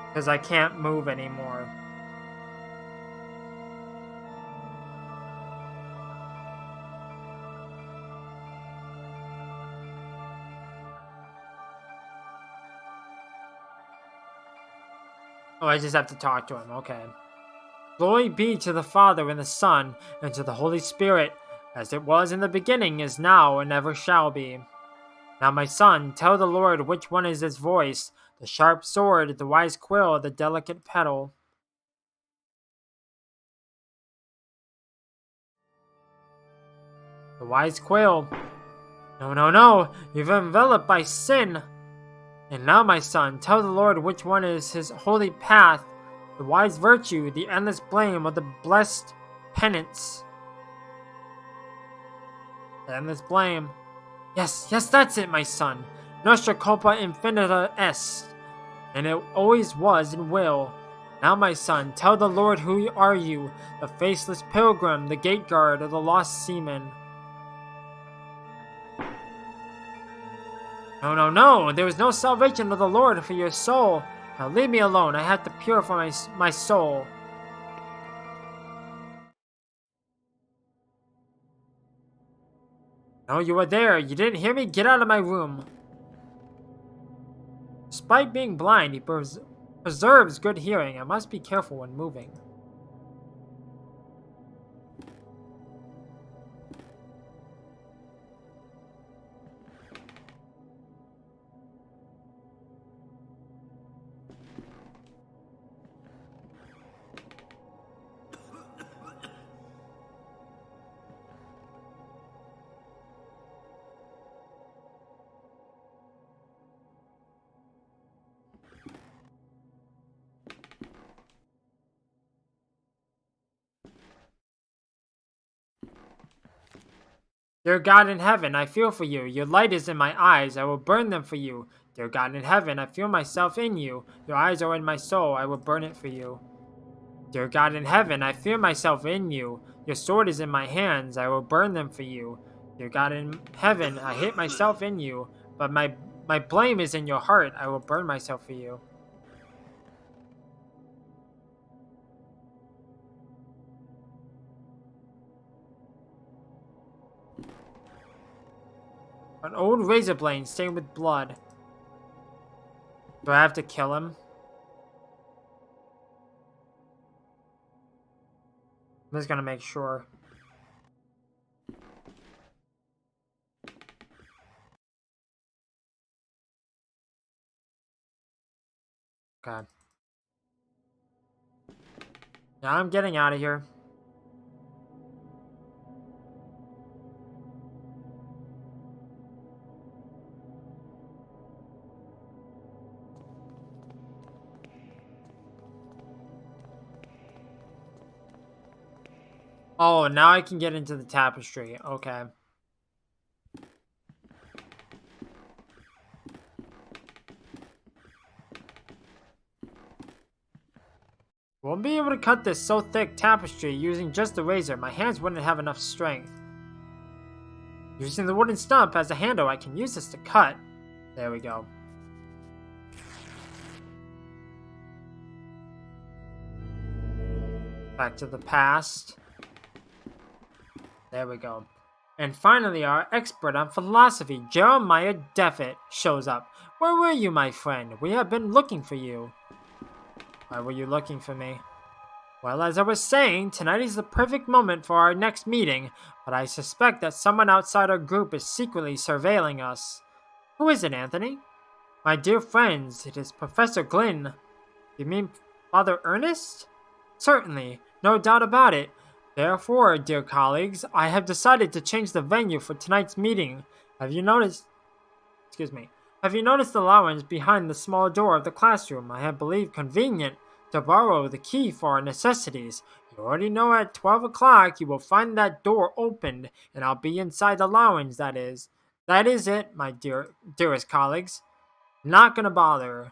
Because I can't move anymore. Oh, I just have to talk to him, okay. Glory be to the Father, and the Son, and to the Holy Spirit, as it was in the beginning, is now, and ever shall be. Now, my son, tell the Lord which one is his voice, the sharp sword, the wise quill, the delicate petal. The wise quill. No, no, no, you've enveloped by sin. And now, my son, tell the Lord which one is his holy path, the wise virtue, the endless blame, or the blessed penance. The endless blame. Yes, that's it, my son. Nostra culpa infinita est. And it always was and will. Now, my son, tell the Lord who are you, the faceless pilgrim, the gate guard, or the lost seaman. No, no, no, there is no salvation of the Lord for your soul. Now leave me alone, I have to purify my soul. No, you were there, you didn't hear me? Get out of my room. Despite being blind, he preserves good hearing. I must be careful when moving. Dear God in heaven, I feel for you. Your light is in my eyes. I will burn them for you. Dear God in heaven, I feel myself in you. Your eyes are in my soul. I will burn it for you. Dear God in heaven, I feel myself in you. Your sword is in my hands. I will burn them for you. Dear God in heaven, I hate myself in you. But my blame is in your heart. I will burn myself for you. An old razor blade stained with blood. Do I have to kill him? I'm just gonna make sure. Okay. Now I'm getting out of here. Oh, now I can get into the tapestry. Okay. Won't be able to cut this so thick tapestry using just the razor. My hands wouldn't have enough strength. Using the wooden stump as a handle, I can use this to cut. There we go. Back to the past. There we go. And finally, our expert on philosophy, Jeremiah Deffitt, shows up. Where were you, my friend? We have been looking for you. Why were you looking for me? Well, as I was saying, tonight is the perfect moment for our next meeting, but I suspect that someone outside our group is secretly surveilling us. Who is it, Anthony? My dear friends, it is Professor Glynn. You mean Father Ernest? Certainly, no doubt about it. Therefore, dear colleagues, I have decided to change the venue for tonight's meeting. Have you noticed? Excuse me. Have you noticed the lounge behind the small door of the classroom? I have believed convenient to borrow the key for our necessities. You already know at 12 o'clock you will find that door opened, and I'll be inside the lounge, that is. That is it, my dearest colleagues. Not gonna bother.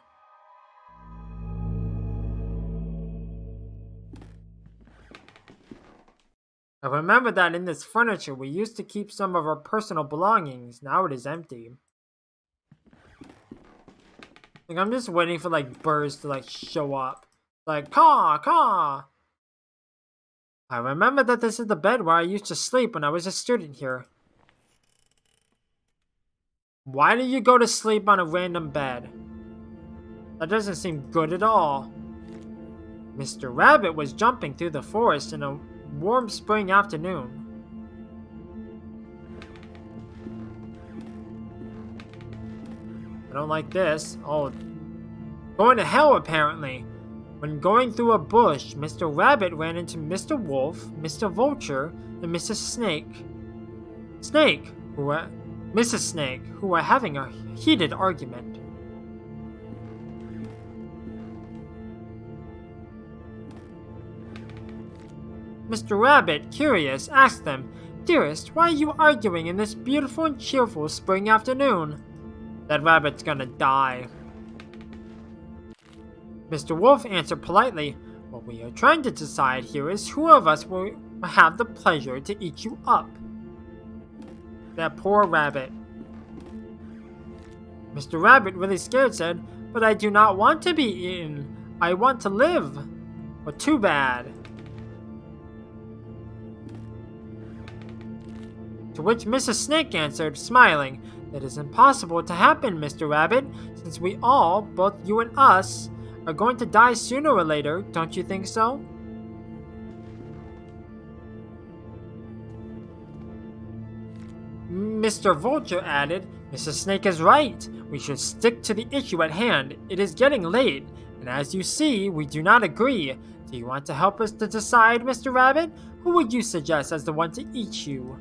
I remember that in this furniture we used to keep some of our personal belongings. Now it is empty. Like, I'm just waiting for like birds to like show up. Like, caw, caw. I remember that this is the bed where I used to sleep when I was a student here. Why do you go to sleep on a random bed? That doesn't seem good at all. Mr. Rabbit was jumping through the forest in a warm spring afternoon. I don't like this. Oh, going to hell apparently. When going through a bush, Mr. Rabbit ran into Mr. Wolf, Mr. Vulture, and Mrs. Snake. Mrs. Snake, who were having a heated argument. Mr. Rabbit, curious, asked them, "Dearest, why are you arguing in this beautiful and cheerful spring afternoon?" "That rabbit's gonna die." Mr. Wolf answered politely, "What we are trying to decide here is who of us will have the pleasure to eat you up." That poor rabbit. Mr. Rabbit, really scared, said, "But I do not want to be eaten. I want to live." Well, too bad. To which Mrs. Snake answered, smiling, "That is impossible to happen, Mr. Rabbit, since we all, both you and us, are going to die sooner or later, don't you think so?" Mr. Vulture added, "Mrs. Snake is right. We should stick to the issue at hand. It is getting late, and as you see, we do not agree. Do you want to help us to decide, Mr. Rabbit? Who would you suggest as the one to eat you?"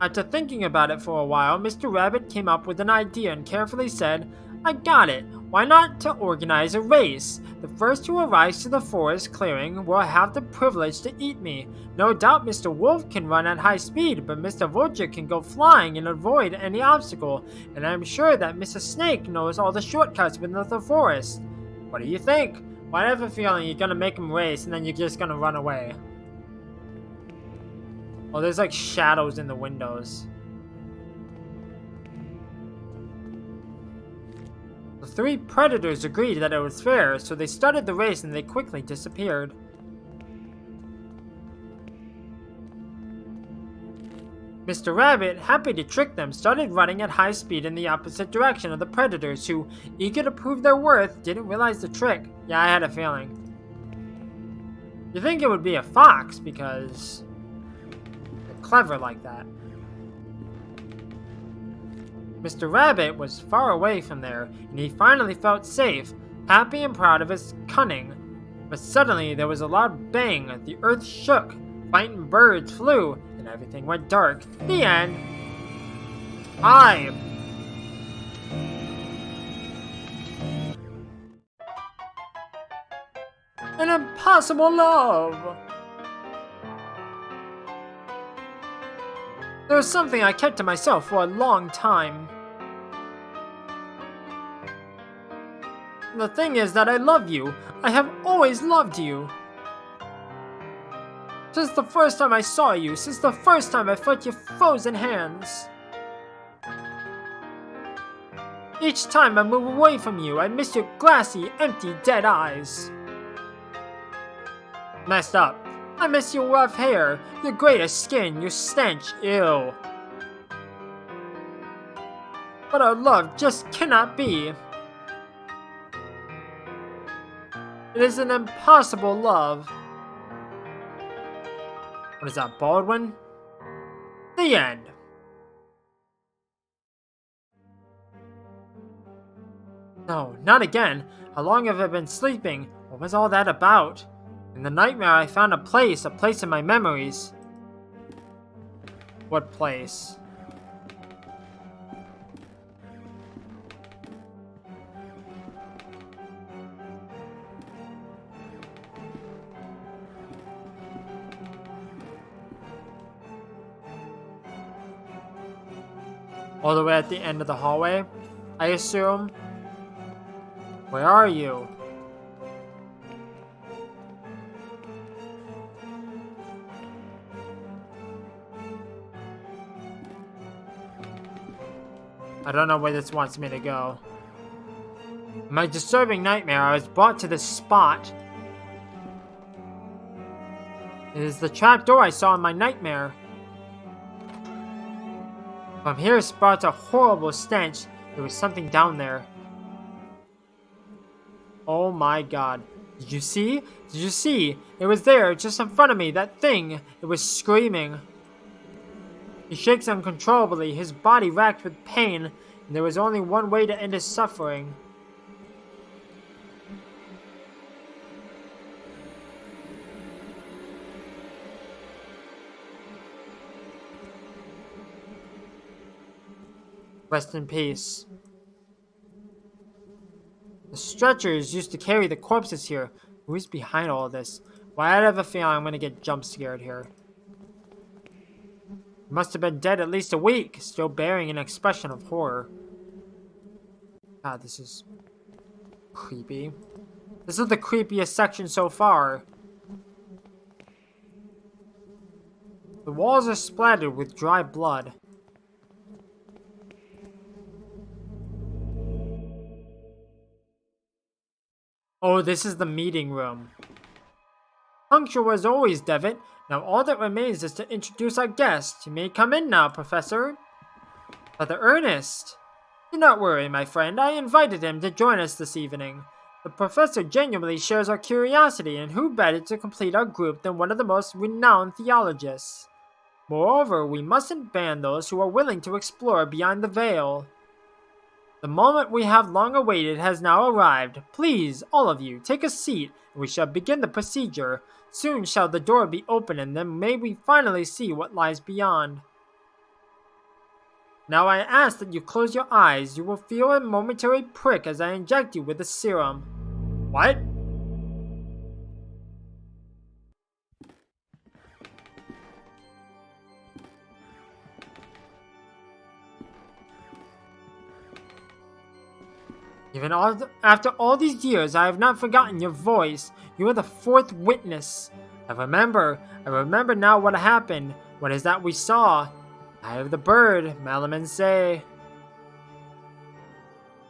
After thinking about it for a while, Mr. Rabbit came up with an idea and carefully said, "I got it. Why not to organize a race? The first who arrives to the forest clearing will have the privilege to eat me. No doubt Mr. Wolf can run at high speed, but Mr. Vulture can go flying and avoid any obstacle, and I'm sure that Mrs. Snake knows all the shortcuts within the forest. What do you think? Why I have a feeling you're gonna make him race and then you're just gonna run away." Oh, there's like shadows in the windows. The three predators agreed that it was fair, so they started the race and they quickly disappeared. Mr. Rabbit, happy to trick them, started running at high speed in the opposite direction of the predators who, eager to prove their worth, didn't realize the trick. Yeah, I had a feeling. You think it would be a fox because clever like that. Mr. Rabbit was far away from there, and he finally felt safe, happy and proud of his cunning. But suddenly there was a loud bang, the earth shook, frightened birds flew, and everything went dark. The end. An impossible love! There was something I kept to myself for a long time. The thing is that I love you. I have always loved you. Since the first time I saw you, since the first time I felt your frozen hands. Each time I move away from you, I miss your glassy, empty, dead eyes. Messed up. I miss your rough hair, your grayish skin, your stench, ew. But our love just cannot be. It is an impossible love. What is that, Baldwin? The end. No, not again. How long have I been sleeping? What was all that about? In the nightmare, I found a place in my memories. What place? All the way at the end of the hallway, I assume? Where are you? I don't know where this wants me to go. In my disturbing nightmare, I was brought to this spot. It is the trapdoor I saw in my nightmare. From here sprouts a horrible stench. There was something down there. Oh my god. Did you see? Did you see? It was there, just in front of me, that thing. It was screaming. He shakes uncontrollably, his body racked with pain, and there was only one way to end his suffering. Rest in peace. The stretchers used to carry the corpses here. Who is behind all this? Why, I have a feeling I'm gonna get jump scared here. He must have been dead at least a week, still bearing an expression of horror. God, this is creepy. This is the creepiest section so far. The walls are splattered with dry blood. Oh, this is the meeting room. Punctual as always, Devitt. Now all that remains is to introduce our guest. You may come in now, Professor. Brother Ernest. Do not worry, my friend. I invited him to join us this evening. The professor genuinely shares our curiosity, and who better to complete our group than one of the most renowned theologists? Moreover, we mustn't ban those who are willing to explore beyond the veil. The moment we have long awaited has now arrived. Please, all of you, take a seat, and we shall begin the procedure. Soon shall the door be opened, and then may we finally see what lies beyond. Now I ask that you close your eyes. You will feel a momentary prick as I inject you with the serum. What? Even after all these years, I have not forgotten your voice. You are the fourth witness. I remember now what happened. What is that we saw? Eye of the bird, Malaman say.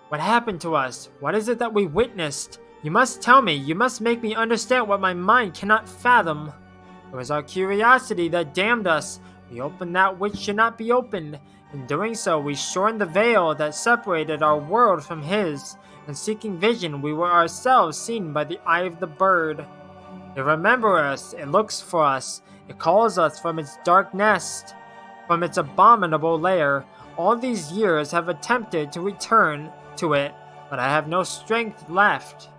What happened to us? What is it that we witnessed? You must tell me. You must make me understand what my mind cannot fathom. It was our curiosity that damned us. We opened that which should not be opened. In doing so, we shortened the veil that separated our world from his. In seeking vision, we were ourselves seen by the eye of the bird. It remembers us, it looks for us, it calls us from its dark nest, from its abominable lair. All these years have attempted to return to it, but I have no strength left.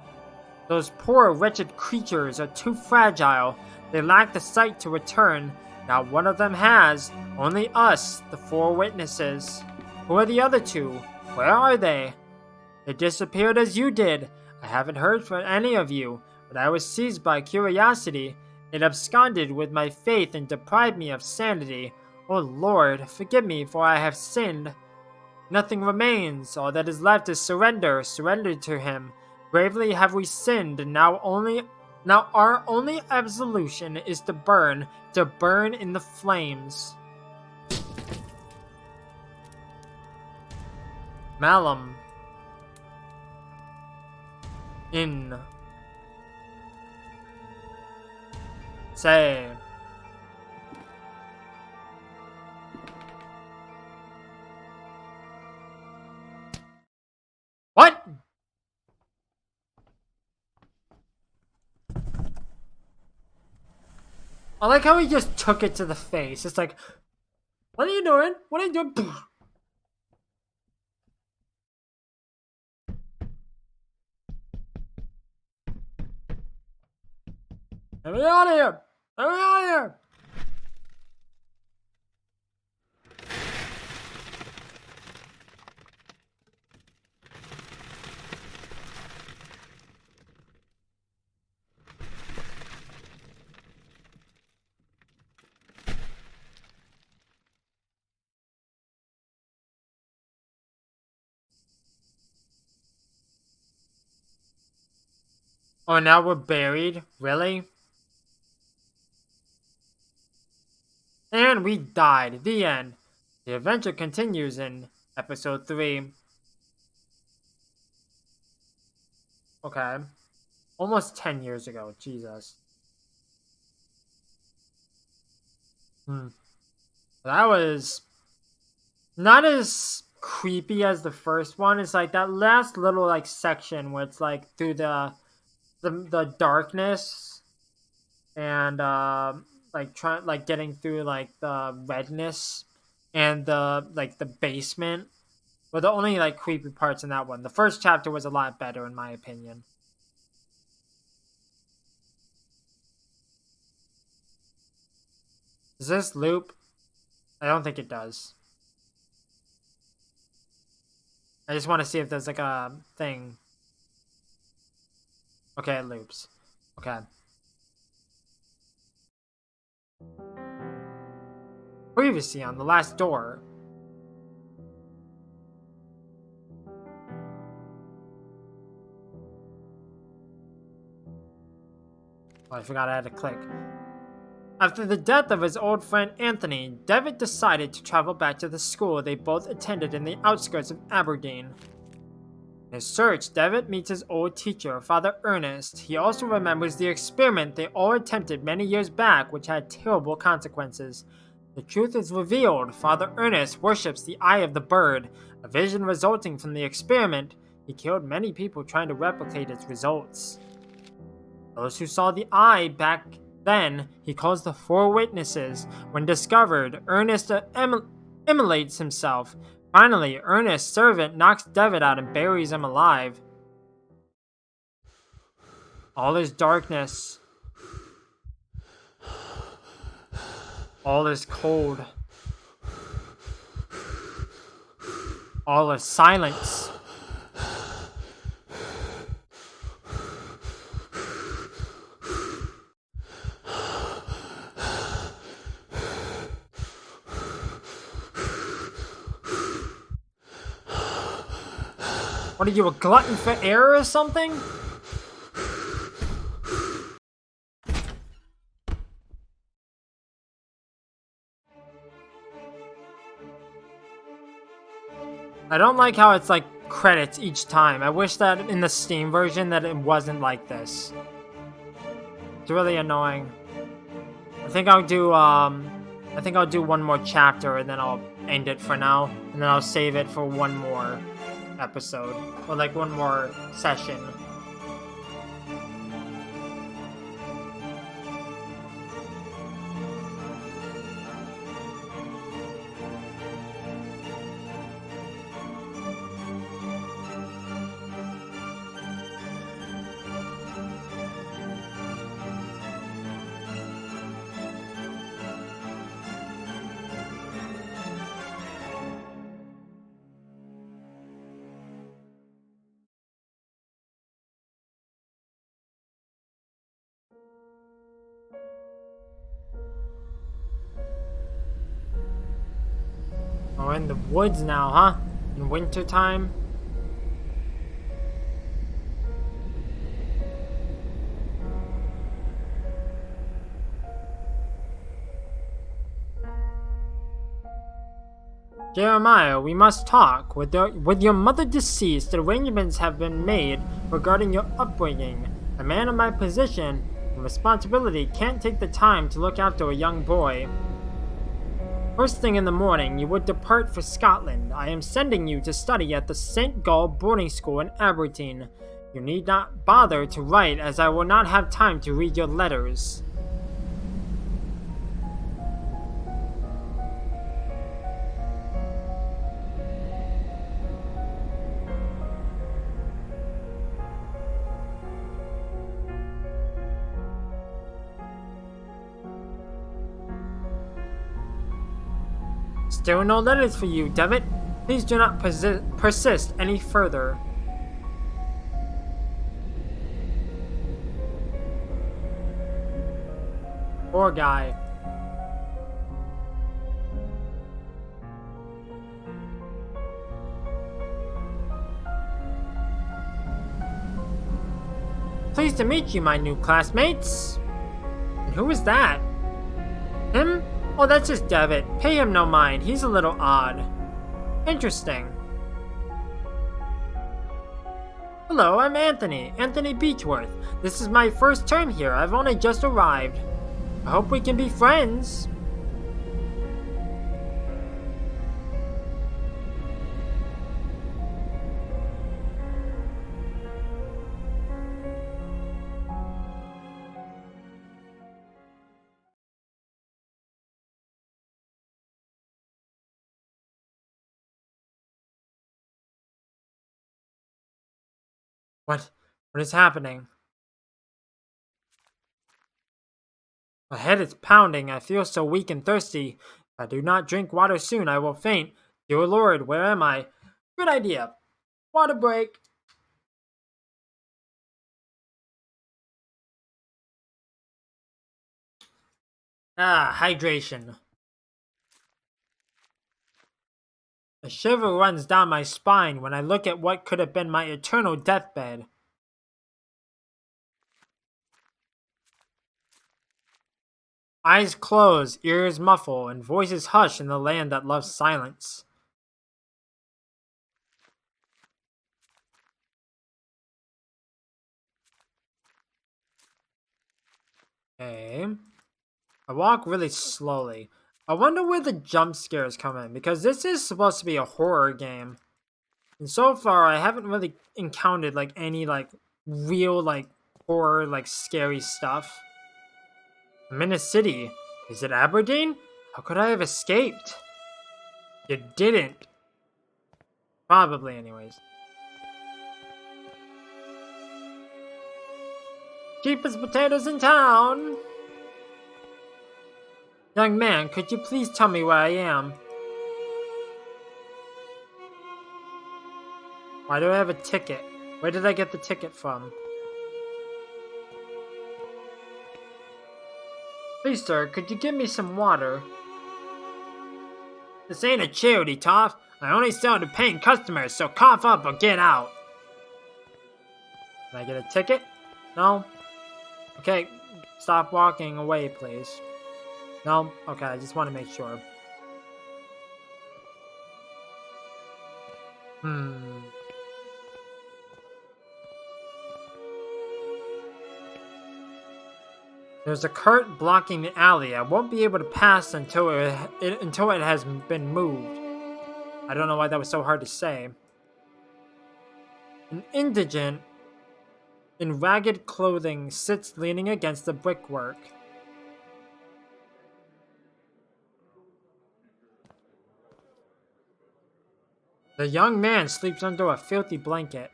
Those poor wretched creatures are too fragile. They lack the sight to return. Not one of them has. Only us, the four witnesses. Who are the other two? Where are they? They disappeared as you did. I haven't heard from any of you, but I was seized by curiosity. It absconded with my faith and deprived me of sanity. Oh Lord, forgive me, for I have sinned. Nothing remains. All that is left is surrender. Surrender to him. Bravely have we sinned, and now our only absolution is to burn in the flames. Malum. In. Say. What? I like how he just took it to the face. It's like, what are you doing? What are you doing? Let me out of here! Let me out of here! Oh, now we're buried? Really? And we died. The end. The adventure continues in episode 3. Okay. Almost 10 years ago. Jesus. That was not as creepy as the first one. It's like that last little like section where it's like through the darkness and like trying like getting through like the redness and the basement were the only like creepy parts in that one. The first chapter was a lot better in my opinion. Does this loop? I don't think it does. I just want to see if there's like a thing. Okay, it loops. Okay. Previously on the last door. Oh, I forgot I had to click. After the death of his old friend Anthony, Devitt decided to travel back to the school they both attended in the outskirts of Aberdeen. In his search, Devitt meets his old teacher, Father Ernest. He also remembers the experiment they all attempted many years back, which had terrible consequences. The truth is revealed. Father Ernest worships the eye of the bird, a vision resulting from the experiment. He killed many people trying to replicate its results. Those who saw the eye back then, he calls the 4 witnesses. When discovered, Ernest immolates himself. Finally, Ernest's servant knocks Devitt out and buries him alive. All is darkness. All is cold. All is silence. What are you, a glutton for air or something? I don't like how it's like credits each time. I wish that in the Steam version that it wasn't like this. It's really annoying. I think I'll do one more chapter and then I'll end it for now. And then I'll save it for one more episode. Or like one more session. We're in the woods now, huh? In winter time. Jeremiah, we must talk. With your mother deceased, arrangements have been made regarding your upbringing. A man of my position and responsibility can't take the time to look after a young boy. First thing in the morning, you would depart for Scotland. I am sending you to study at the St. Gall boarding school in Aberdeen. You need not bother to write, as I will not have time to read your letters. Still no letters for you, Devitt. Please do not persist any further. Poor guy. Pleased to meet you, my new classmates. And who is that? Him? Oh, that's just Devitt. Pay him no mind. He's a little odd. Interesting. Hello, I'm Anthony. Anthony Beechworth. This is my first term here. I've only just arrived. I hope we can be friends. What is happening? My head is pounding. I feel so weak and thirsty. If I do not drink water soon, I will faint. Dear Lord, where am I? Good idea. Water break. Ah, hydration. A shiver runs down my spine when I look at what could have been my eternal deathbed. Eyes close, ears muffle, and voices hush in the land that loves silence. Okay. I walk really slowly. I wonder where the jump scares come in, because this is supposed to be a horror game. And so far, I haven't really encountered, like, any, like, real, like, horror, like, scary stuff. I'm in a city. Is it Aberdeen? How could I have escaped? You didn't. Probably, anyways. Cheapest potatoes in town! Young man, could you please tell me where I am? Why do I have a ticket? Where did I get the ticket from? Please, sir, could you give me some water? This ain't a charity, Toff. I only sell to paying customers, so cough up or get out. Can I get a ticket? No? Okay, stop walking away, please. No? Okay, I just want to make sure. There's a cart blocking the alley. I won't be able to pass until it has been moved. I don't know why that was so hard to say. An indigent in ragged clothing sits leaning against the brickwork. The young man sleeps under a filthy blanket.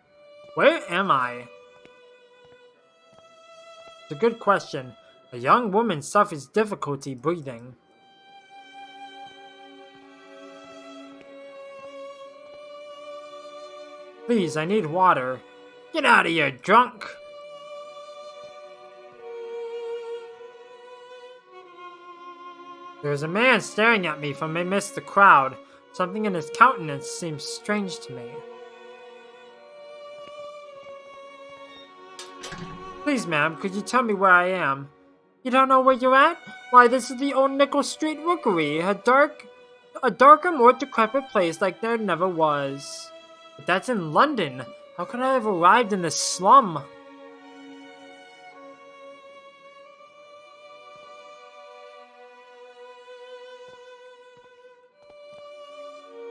Where am I? It's a good question. A young woman suffers difficulty breathing. Please, I need water. Get out of here, drunk! There is a man staring at me from amidst the crowd. Something in his countenance seems strange to me. Please, ma'am, could you tell me where I am? You don't know where you're at? Why, this is the old Nickel Street Rookery, a darker, more decrepit place like there never was. But that's in London. How could I have arrived in this slum?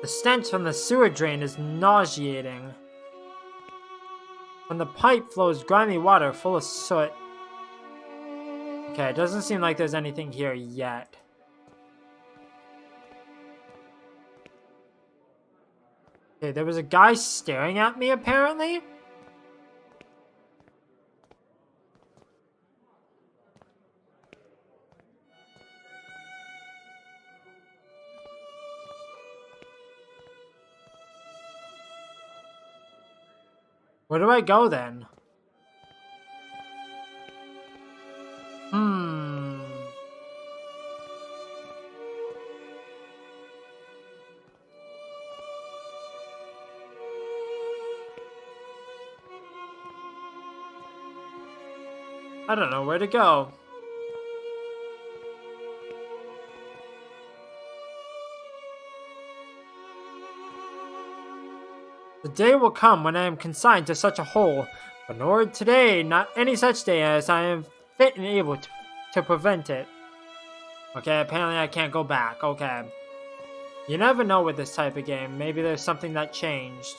The stench from the sewer drain is nauseating. From the pipe flows grimy water full of soot. Okay, it doesn't seem like there's anything here yet. Okay, there was a guy staring at me, apparently? Where do I go then? Hmm. I don't know where to go. The day will come when I am consigned to such a hole, but nor today, not any such day, as I am fit and able to prevent it. Okay, apparently I can't go back. Okay. You never know with this type of game. Maybe there's something that changed.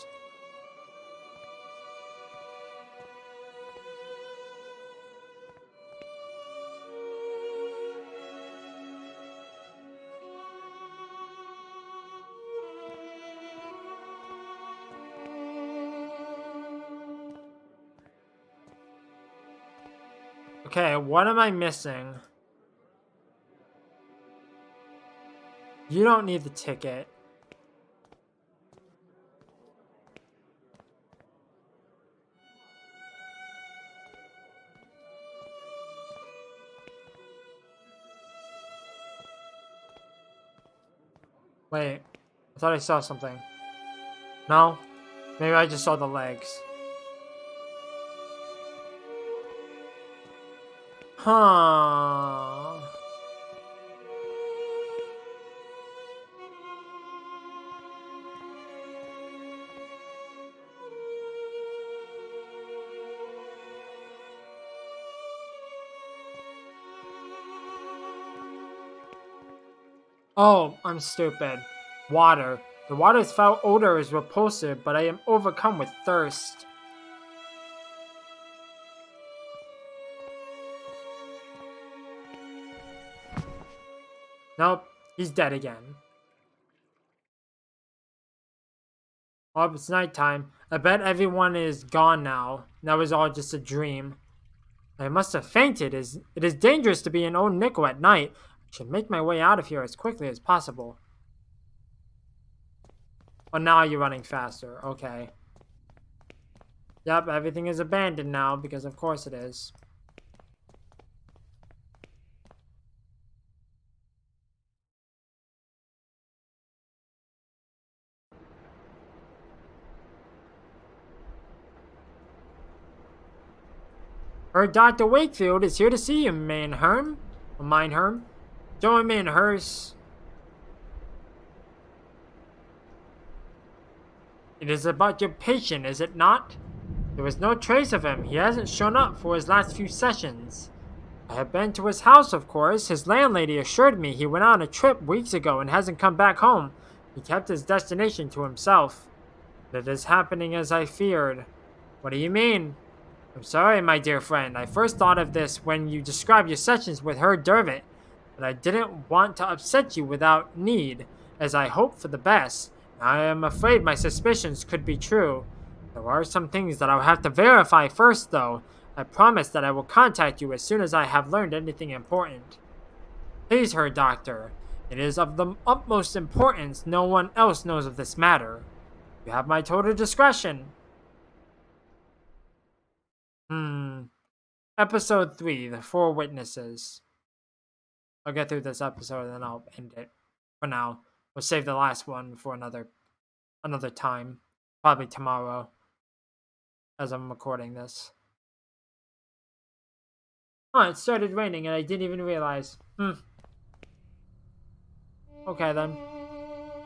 Okay, what am I missing? You don't need the ticket. Wait, I thought I saw something. No? Maybe I just saw the legs. Huh. Oh, I'm stupid. Water. The water's foul odor is repulsive, but I am overcome with thirst. Nope, he's dead again. Oh, it's nighttime. I bet everyone is gone now. That was all just a dream. I must have fainted. It is dangerous to be an old nickel at night. I should make my way out of here as quickly as possible. Oh, now you're running faster. Okay. Yep, everything is abandoned now, because of course it is. Her Dr. Wakefield is here to see you, Mainherm. Or Mineherm. Join me in hers. It is about your patient, is it not? There was no trace of him. He hasn't shown up for his last few sessions. I have been to his house, of course. His landlady assured me he went on a trip weeks ago and hasn't come back home. He kept his destination to himself. But it is happening as I feared. What do you mean? I'm sorry, my dear friend. I first thought of this when you described your sessions with Herr Dervitt, but I didn't want to upset you without need, as I hoped for the best. I am afraid my suspicions could be true. There are some things that I'll have to verify first, though. I promise that I will contact you as soon as I have learned anything important. Please, Herr Doctor. It is of the utmost importance no one else knows of this matter. You have my total discretion. Episode 3, The Four Witnesses. I'll get through this episode and then I'll end it. For now, we'll save the last one for another time. Probably tomorrow, as I'm recording this. Oh, it started raining and I didn't even realize. Okay then.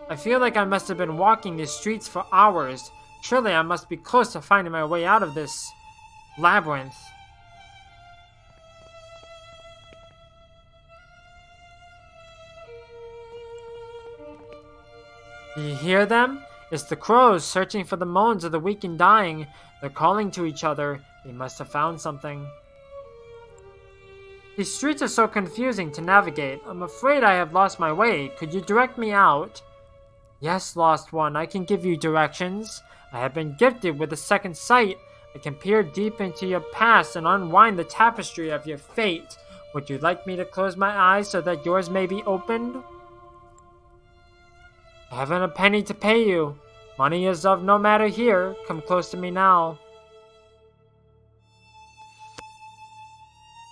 I feel like I must have been walking these streets for hours. Surely I must be close to finding my way out of this labyrinth. Do you hear them? It's the crows searching for the moans of the weak and dying. They're calling to each other. They must have found something. These streets are so confusing to navigate. I'm afraid I have lost my way. Could you direct me out? Yes, Lost One, I can give you directions. I have been gifted with a second sight. I can peer deep into your past and unwind the tapestry of your fate. Would you like me to close my eyes so that yours may be opened? I haven't a penny to pay you. Money is of no matter here. Come close to me now.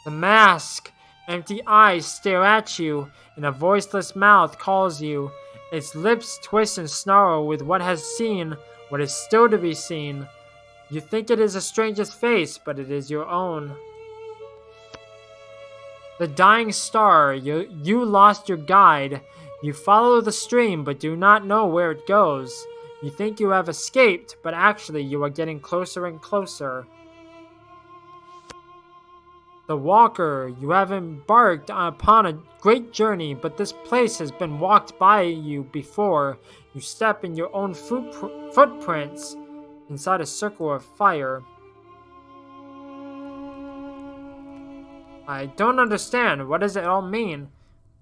The mask! Empty eyes stare at you, and a voiceless mouth calls you. Its lips twist and snarl with what has seen, what is still to be seen. You think it is a stranger's face, but it is your own. The dying star, you lost your guide. You follow the stream, but do not know where it goes. You think you have escaped, but actually you are getting closer and closer. The walker, you have embarked upon a great journey, but this place has been walked by you before. You step in your own footprints inside a circle of fire. I don't understand. What does it all mean?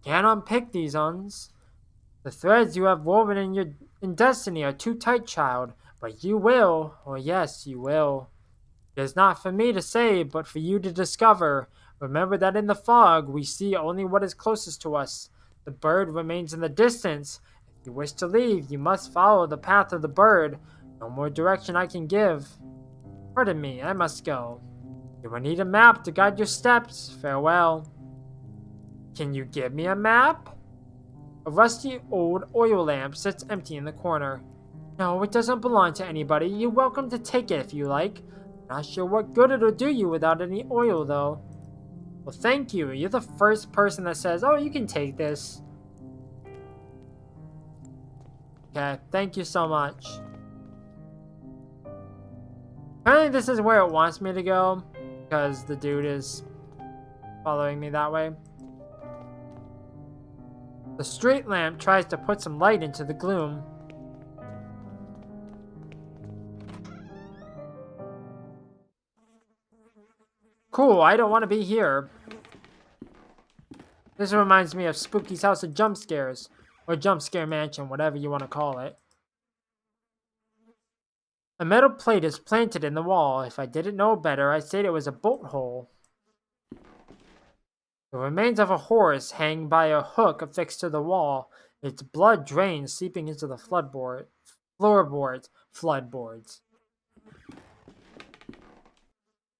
Can't unpick these uns. The threads you have woven in destiny are too tight, child. But you will. Oh yes, you will. It is not for me to say, but for you to discover. Remember that in the fog, we see only what is closest to us. The bird remains in the distance. If you wish to leave, you must follow the path of the bird. No more direction I can give. Pardon me, I must go. You will need a map to guide your steps. Farewell. Can you give me a map? A rusty old oil lamp sits empty in the corner. No, it doesn't belong to anybody. You're welcome to take it if you like. Not sure what good it'll do you without any oil, though. Well, thank you. You're the first person that says, oh, you can take this. Okay, thank you so much. Apparently this is where it wants me to go, because the dude is following me that way. The street lamp tries to put some light into the gloom. Cool, I don't want to be here. This reminds me of Spooky's House of Jump Scares, or Jump Scare Mansion, whatever you want to call it. A metal plate is planted in the wall. If I didn't know better, I'd say it was a bolt hole. The remains of a horse hang by a hook affixed to the wall. Its blood drains, seeping into the floorboards.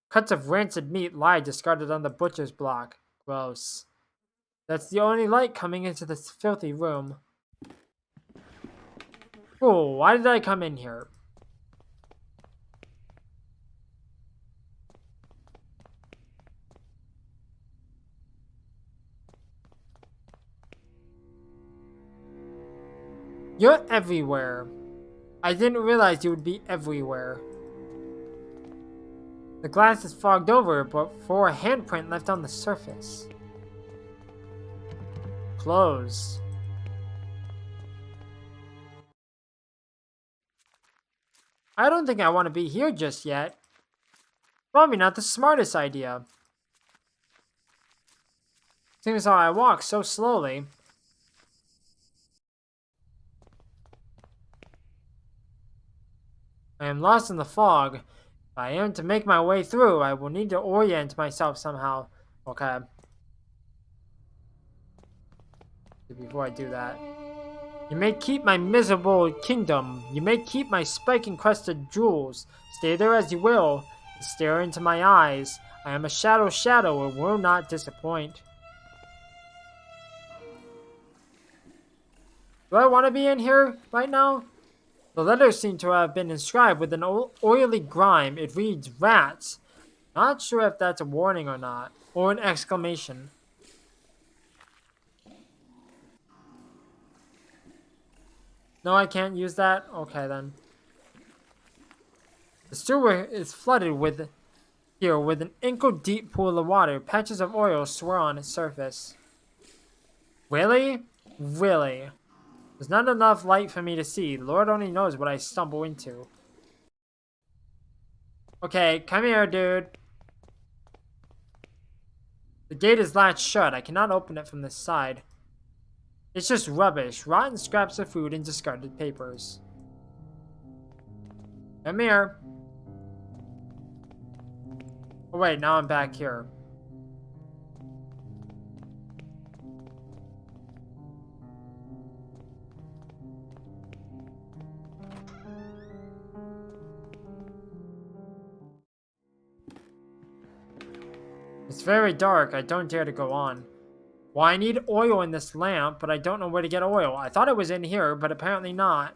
Cuts of rancid meat lie discarded on the butcher's block. Gross. That's the only light coming into this filthy room. Oh, why did I come in here? You're everywhere. I didn't realize you would be everywhere. The glass is fogged over, but for a handprint left on the surface. Closed. I don't think I want to be here just yet. Probably not the smartest idea. Seems how I walk so slowly. I am lost in the fog. If I am to make my way through, I will need to orient myself somehow. Okay. Before I do that. You may keep my miserable kingdom. You may keep my spike-encrusted jewels. Stay there as you will. Stare into my eyes. I am a shadow and will not disappoint. Do I want to be in here right now? The letters seem to have been inscribed with an oily grime. It reads rats. Not sure if that's a warning or not. Or an exclamation. No, I can't use that? Okay, then. The sewer is flooded with an ankle-deep pool of water. Patches of oil swirl on its surface. Really? Really? There's not enough light for me to see. Lord only knows what I stumble into. Okay, come here, dude. The gate is latched shut. I cannot open it from this side. It's just rubbish. Rotten scraps of food and discarded papers. Come here. Oh wait, now I'm back here. It's very dark. I don't dare to go on. Well, I need oil in this lamp, but I don't know where to get oil. I thought it was in here, but apparently not.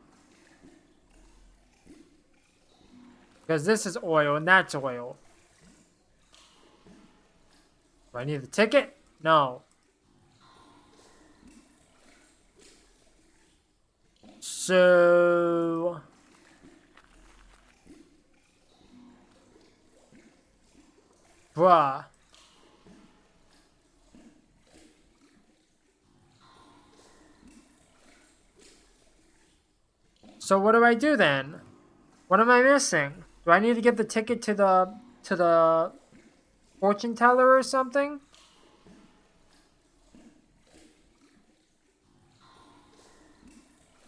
Because this is oil and that's oil. Do I need the ticket? No. So... Bruh. So what do I do then? What am I missing? Do I need to give the ticket to the fortune teller or something?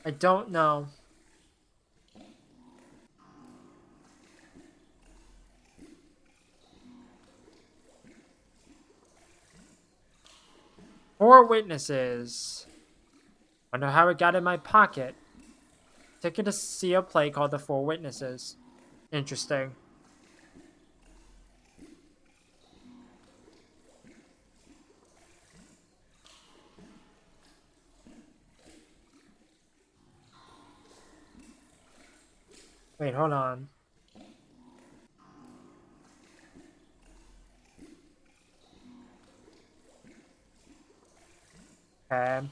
I don't know. Four witnesses. Wonder how it got in my pocket. Ticket to see a play called The Four Witnesses. Interesting. Wait, hold on. Okay.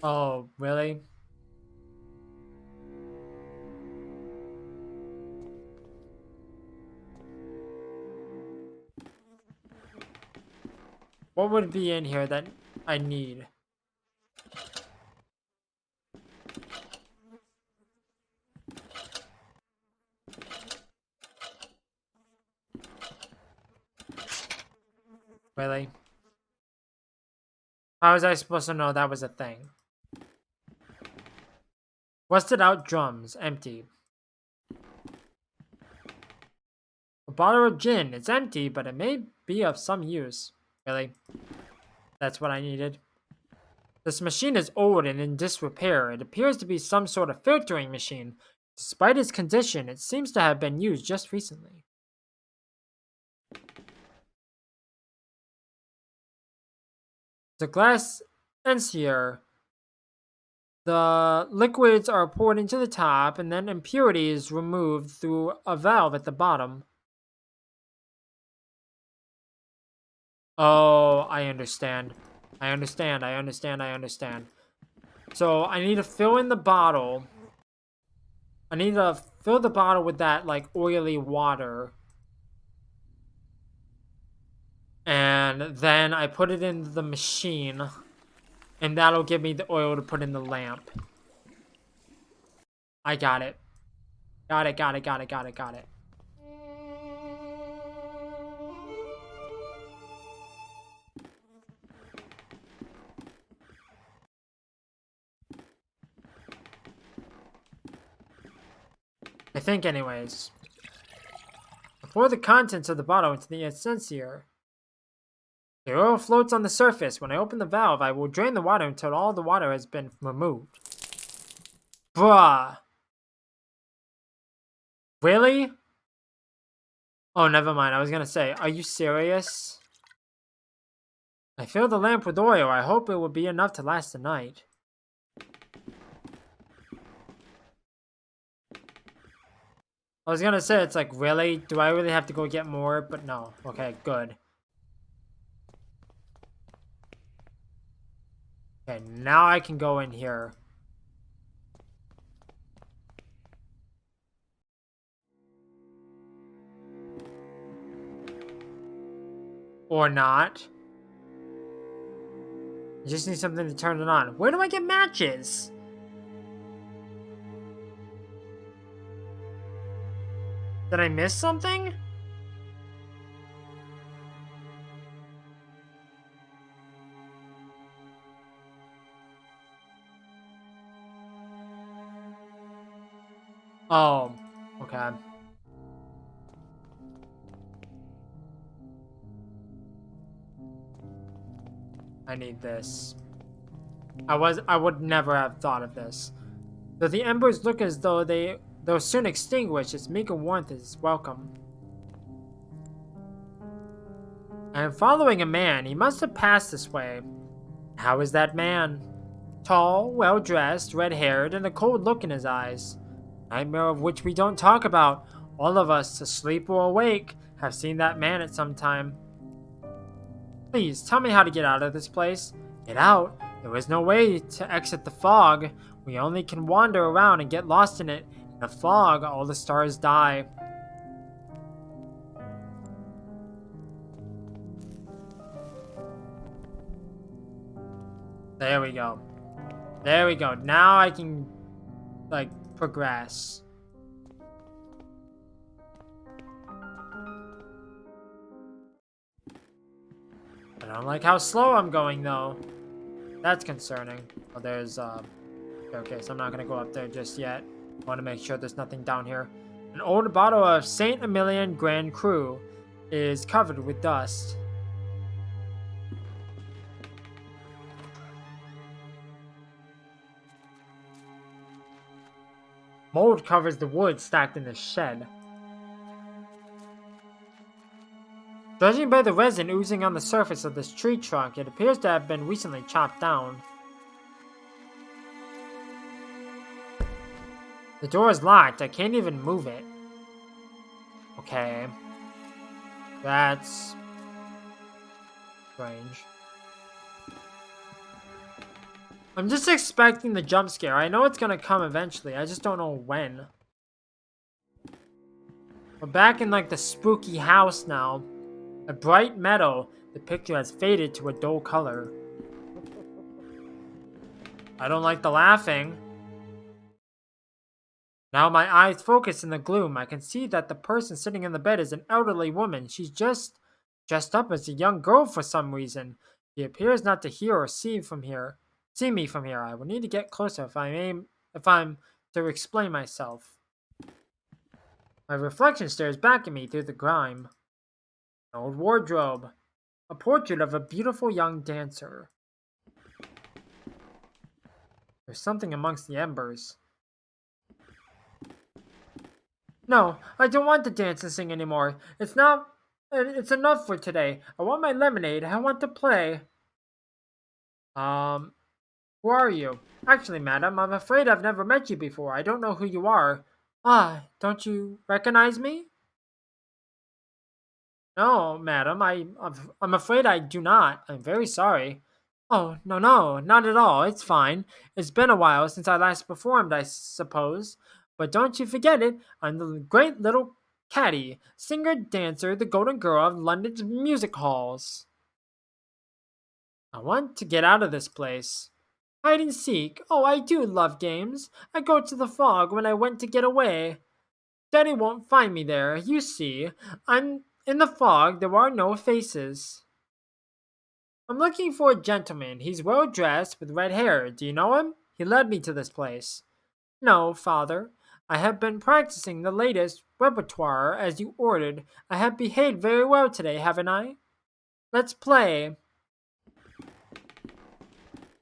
Oh, really? What would be in here that I need? Really? How was I supposed to know that was a thing? Rusted out drums, empty. A bottle of gin, it's empty, but it may be of some use. Really? That's what I needed. This machine is old and in disrepair. It appears to be some sort of filtering machine. Despite its condition, it seems to have been used just recently. The glass ensier. The liquids are poured into the top and then impurities removed through a valve at the bottom. Oh, I understand. I understand. I understand. I understand. So I need to fill in the bottle. I need to fill the bottle with that like oily water. And then I put it in the machine. And that'll give me the oil to put in the lamp. I got it. Got it, got it, got it, got it, got it. I think anyways. Pour the contents of the bottle into the incensier. The oil floats on the surface. When I open the valve, I will drain the water until all the water has been removed. Bruh. Really? Oh, never mind. I was gonna say, are you serious? I filled the lamp with oil. I hope it will be enough to last the night. I was gonna say, it's like, really? Do I really have to go get more? But no. Okay, good. Okay, now I can go in here. Or not. I just need something to turn it on. Where do I get matches? Did I miss something? Oh, okay. I need this. I would never have thought of this. Though the embers look as though they'll soon extinguish, its meager warmth is welcome. I am following a man. He must have passed this way. How is that man? Tall, well-dressed, red-haired, and a cold look in his eyes. Nightmare of which we don't talk about. All of us, asleep or awake, have seen that man at some time. Please, tell me how to get out of this place. Get out? There is no way to exit the fog. We only can wander around and get lost in it. In the fog, all the stars die. There we go. There we go. Now I can, like, progress. I don't like how slow I'm going, though. That's concerning. Oh, there's, staircase. I'm not gonna go up there just yet. I want to make sure there's nothing down here. An old bottle of Saint Emilion Grand Cru is covered with dust. Mold covers the wood stacked in the shed. Judging by the resin oozing on the surface of this tree trunk, it appears to have been recently chopped down. The door is locked. I can't even move it. Okay. That's strange. I'm just expecting the jump scare. I know it's gonna come eventually. I just don't know when. We're back in like the spooky house now. A bright meadow. The picture has faded to a dull color. I don't like the laughing. Now my eyes focus in the gloom. I can see that the person sitting in the bed is an elderly woman. She's just dressed up as a young girl for some reason. She appears not to hear or see me from here. I will need to get closer if I'm to explain myself. My reflection stares back at me through the grime. An old wardrobe. A portrait of a beautiful young dancer. There's something amongst the embers. No, I don't want to dance and sing anymore. It's enough for today. I want my lemonade. I want to play. Who are you? Actually, madam, I'm afraid I've never met you before. I don't know who you are. Ah, don't you recognize me? No, madam, I'm afraid I do not. I'm very sorry. Oh, no, not at all. It's fine. It's been a while since I last performed, I suppose. But don't you forget it. I'm the great little Caddy, singer, dancer, the golden girl of London's music halls. I want to get out of this place. Hide and seek. Oh, I do love games. I go to the fog when I went to get away. Daddy won't find me there. You see, I'm in the fog. There are no faces. I'm looking for a gentleman. He's well dressed with red hair. Do you know him? He led me to this place. No, father. I have been practicing the latest repertoire as you ordered. I have behaved very well today, haven't I? Let's play.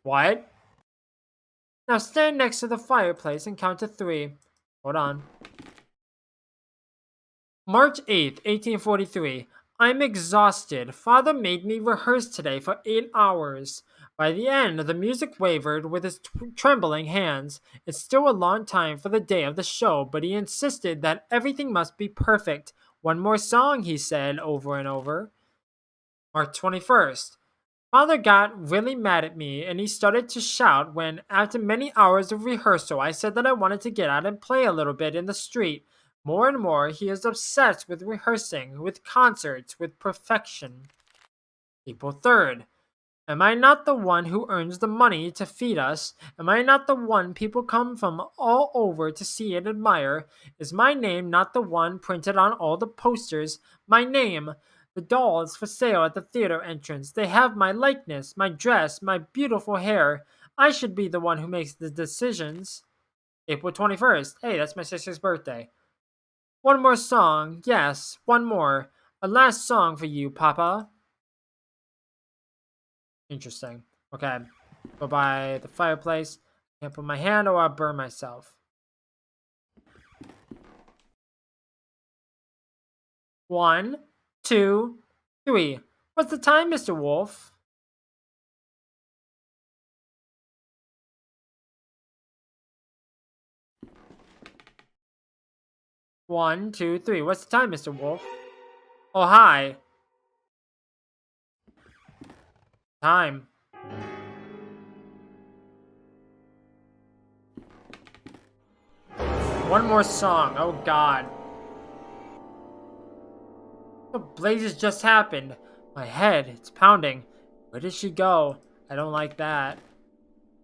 What? Now stand next to the fireplace and count to 3. Hold on. March 8th, 1843. I'm exhausted. Father made me rehearse today for 8 hours. By the end, the music wavered with his trembling hands. It's still a long time for the day of the show, but he insisted that everything must be perfect. One more song, he said over and over. March 21st. Father got really mad at me and he started to shout when, after many hours of rehearsal, I said that I wanted to get out and play a little bit in the street. More and more, he is obsessed with rehearsing, with concerts, with perfection. April 3rd. Am I not the one who earns the money to feed us? Am I not the one people come from all over to see and admire? Is my name not the one printed on all the posters? My name! The dolls for sale at the theater entrance. They have my likeness, my dress, my beautiful hair. I should be the one who makes the decisions. April 21st. Hey, that's my sister's birthday. One more song. Yes, one more. A last song for you, Papa. Interesting. Okay. Go by the fireplace. Can't put my hand or I'll burn myself. 1, 2, 3. What's the time, Mr. Wolf? 1, 2, 3. What's the time, Mr. Wolf? Oh, hi. Time. One more song. Oh, God. The blazes just happened. My head, it's pounding. Where did she go? I don't like that.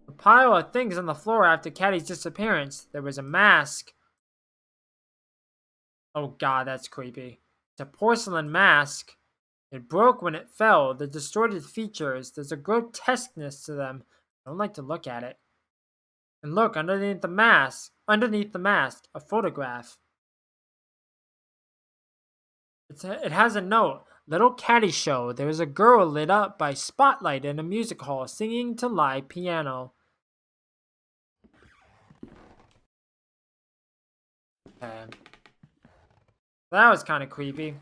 A pile of things on the floor after Caddy's disappearance. There was a mask. Oh, God, that's creepy. It's a porcelain mask. It broke when it fell. The distorted features, there's a grotesqueness to them. I don't like to look at it. And look, underneath the mask, a photograph. It has a note. Little Caddy Show. There is a girl lit up by spotlight in a music hall singing to live piano. Okay. That was kind of creepy.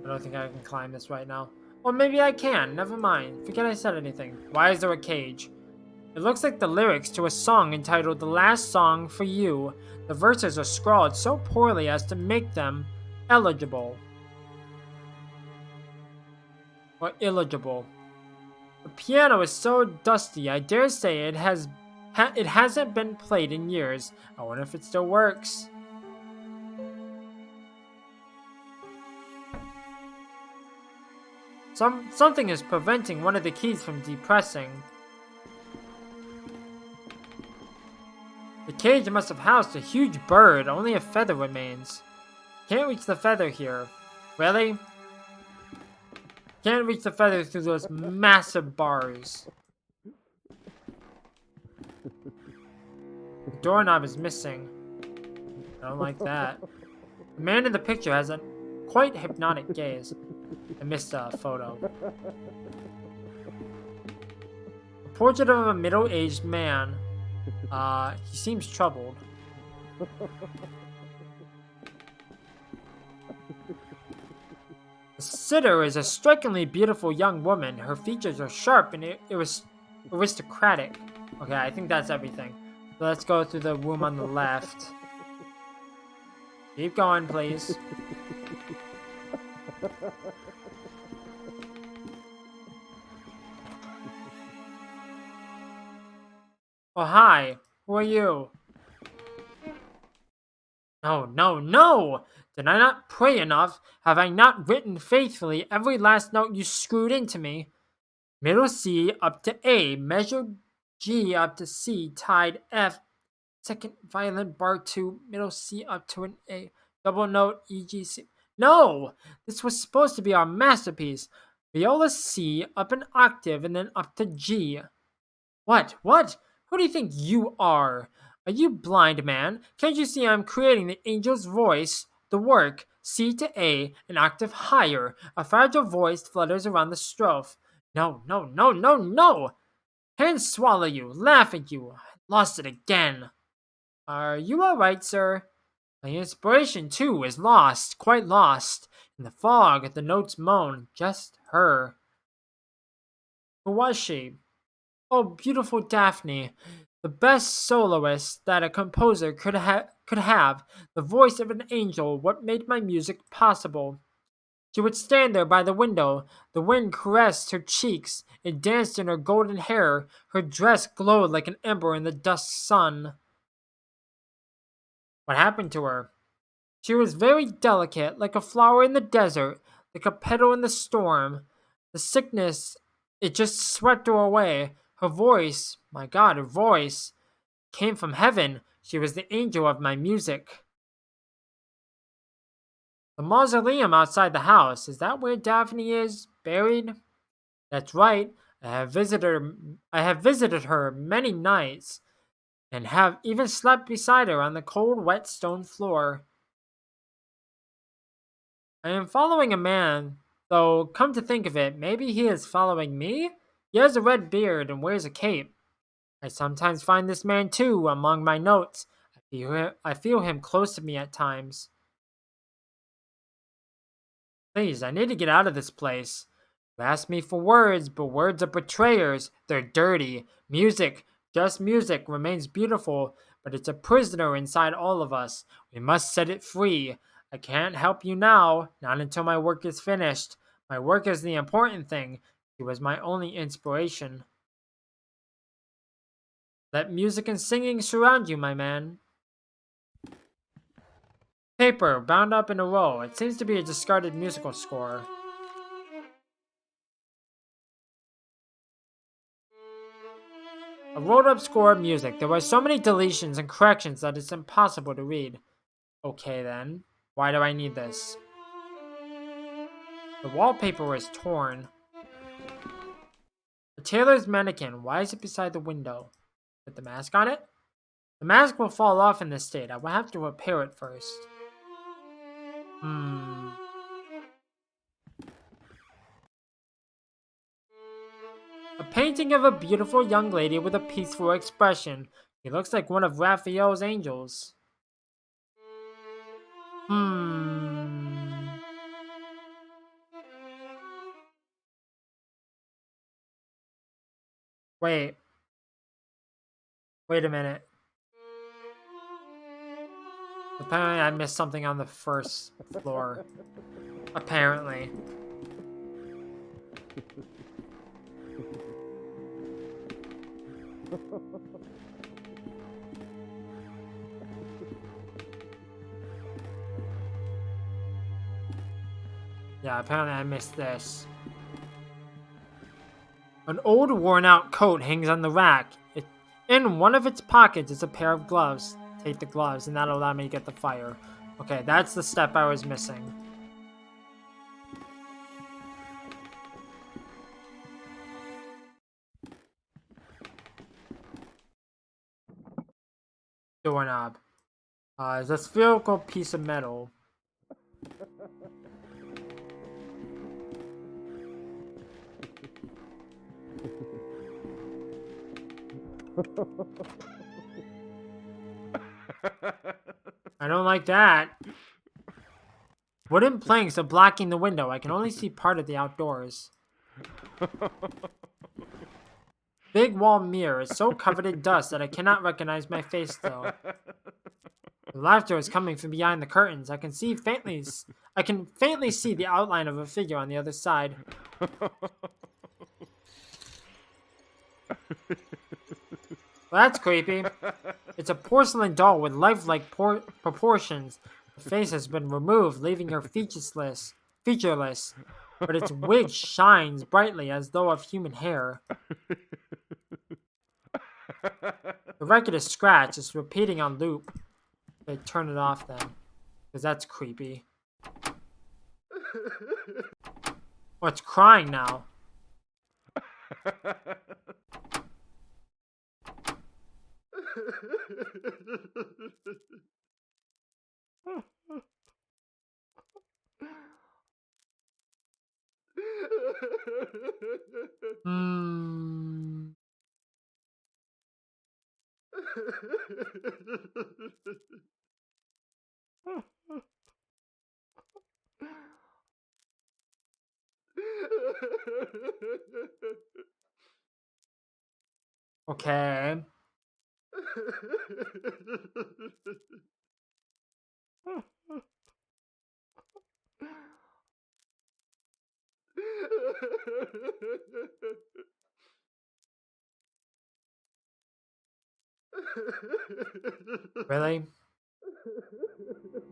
I don't think I can climb this right now. Or maybe I can. Never mind. Forget I said anything. Why is there a cage? It looks like the lyrics to a song entitled The Last Song for You. The verses are scrawled so poorly as to make them eligible. Or illegible. The piano is so dusty, I dare say it hasn't been played in years. I wonder if it still works. Something is preventing one of the keys from depressing. The cage must have housed a huge bird, only a feather remains. Can't reach the feather here. Really? Can't reach the feather through those massive bars. The doorknob is missing. I don't like that. The man in the picture has a quite hypnotic gaze. I missed a photo. A portrait of a middle-aged man. He seems troubled. The sitter is a strikingly beautiful young woman. Her features are sharp and aristocratic. Okay, I think that's everything. So let's go through the room on the left. Keep going, please. Oh, hi. Who are you? No, no, no! Did I not pray enough? Have I not written faithfully every last note you screwed into me? Middle C up to A, measure G up to C, tied F, second violin bar 2, middle C up to an A, double note E, G, C. No! This was supposed to be our masterpiece. Viola C up an octave and then up to G. What? What? Who do you think you are? Are you blind, man? Can't you see I'm creating the angel's voice? The work, C to A, an octave higher. A fragile voice flutters around the strophe. No, no, no, no, no! Hands swallow you, laugh at you. I lost it again. Are you alright, sir? My inspiration, too, is lost, quite lost. In the fog, the notes moan, just her. Who was she? Oh, beautiful Daphne, the best soloist that a composer could have, the voice of an angel, what made my music possible. She would stand there by the window. The wind caressed her cheeks. It danced in her golden hair. Her dress glowed like an ember in the dusk sun. What happened to her? She was very delicate, like a flower in the desert, like a petal in the storm. The sickness, it just swept her away. Her voice, my God, her voice came from heaven. She was the angel of my music. The mausoleum outside the house, is that where Daphne is buried? That's right. I have visited her many nights and have even slept beside her on the cold, wet stone floor. I am following a man, though come to think of it, maybe he is following me? He has a red beard and wears a cape. I sometimes find this man too among my notes. I feel him close to me at times. Please, I need to get out of this place. You ask me for words, but words are betrayers. They're dirty. Music, just music, remains beautiful, but it's a prisoner inside all of us. We must set it free. I can't help you now, not until my work is finished. My work is the important thing. It was my only inspiration. Let music and singing surround you, my man. Paper, bound up in a roll. It seems to be a discarded musical score. A rolled up score of music. There were so many deletions and corrections that it's impossible to read. Okay then. Why do I need this? The wallpaper is torn. The tailor's mannequin. Why is it beside the window? With the mask on it? The mask will fall off in this state. I will have to repair it first. A painting of a beautiful young lady with a peaceful expression. He looks like one of Raphael's angels. Wait. Wait a minute. Apparently I missed something on the first floor. Apparently. Yeah, apparently I missed this. An old worn-out coat hangs on the rack. In one of its pockets is a pair of gloves. Take the gloves, and that'll allow me to get the fire. Okay, that's the step I was missing. Doorknob. It's a spherical piece of metal. I don't like that. Wooden planks are blocking the window. I can only see part of the outdoors. Big wall mirror is so covered in dust that I cannot recognize my face though. The laughter is coming from behind the curtains. I can faintly see the outline of a figure on the other side. Well, that's creepy. It's a porcelain doll with lifelike proportions. The face has been removed, leaving her featureless, but its wig shines brightly as though of human hair. The record is scratched. It's repeating on loop. Okay, turn it off then, because that's creepy. Oh, it's crying now. Okay. Really?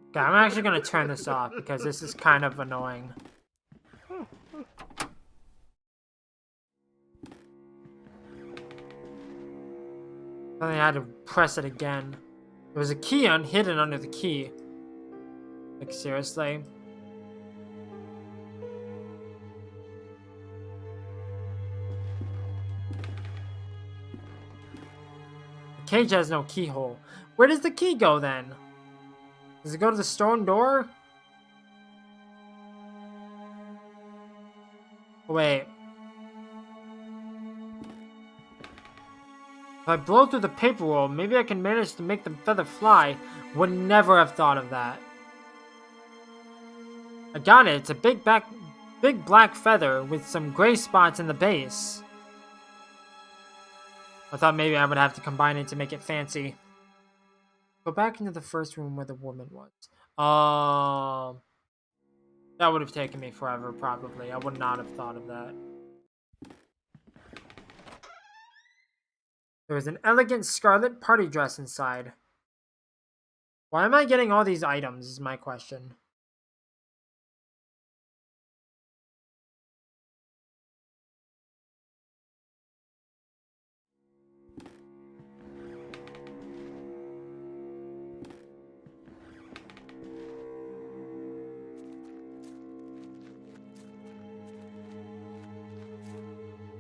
Okay, I'm actually gonna turn this off because this is kind of annoying. Then I had to press it again. There was a key hidden under the key. Like, seriously? The cage has no keyhole. Where does the key go then? Does it go to the stone door? Wait. If I blow through the paper roll, maybe I can manage to make the feather fly. Would never have thought of that. I got it. It's a big black feather with some gray spots in the base. I thought maybe I would have to combine it to make it fancy. Go back into the first room where the woman was. That would have taken me forever, probably. I would not have thought of that. There was an elegant scarlet party dress inside. Why am I getting all these items, is my question.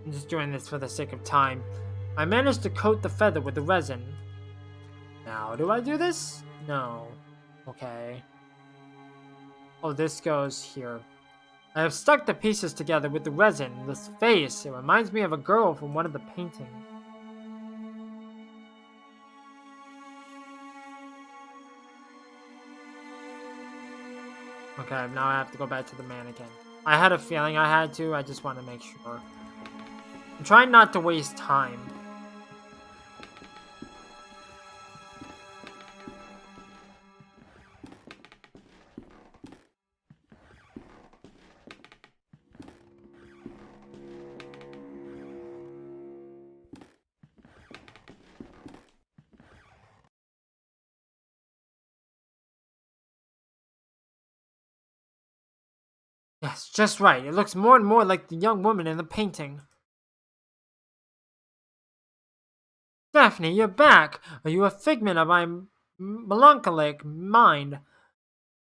I'm just doing this for the sake of time. I managed to coat the feather with the resin. Now, do I do this? No. Okay. Oh, this goes here. I have stuck the pieces together with the resin. This face, it reminds me of a girl from one of the paintings. Okay, now I have to go back to the mannequin. I had a feeling I had to, I just want to make sure. I'm trying not to waste time. Yes, just right. It looks more and more like the young woman in the painting. Daphne, you're back! Are you a figment of my melancholic mind?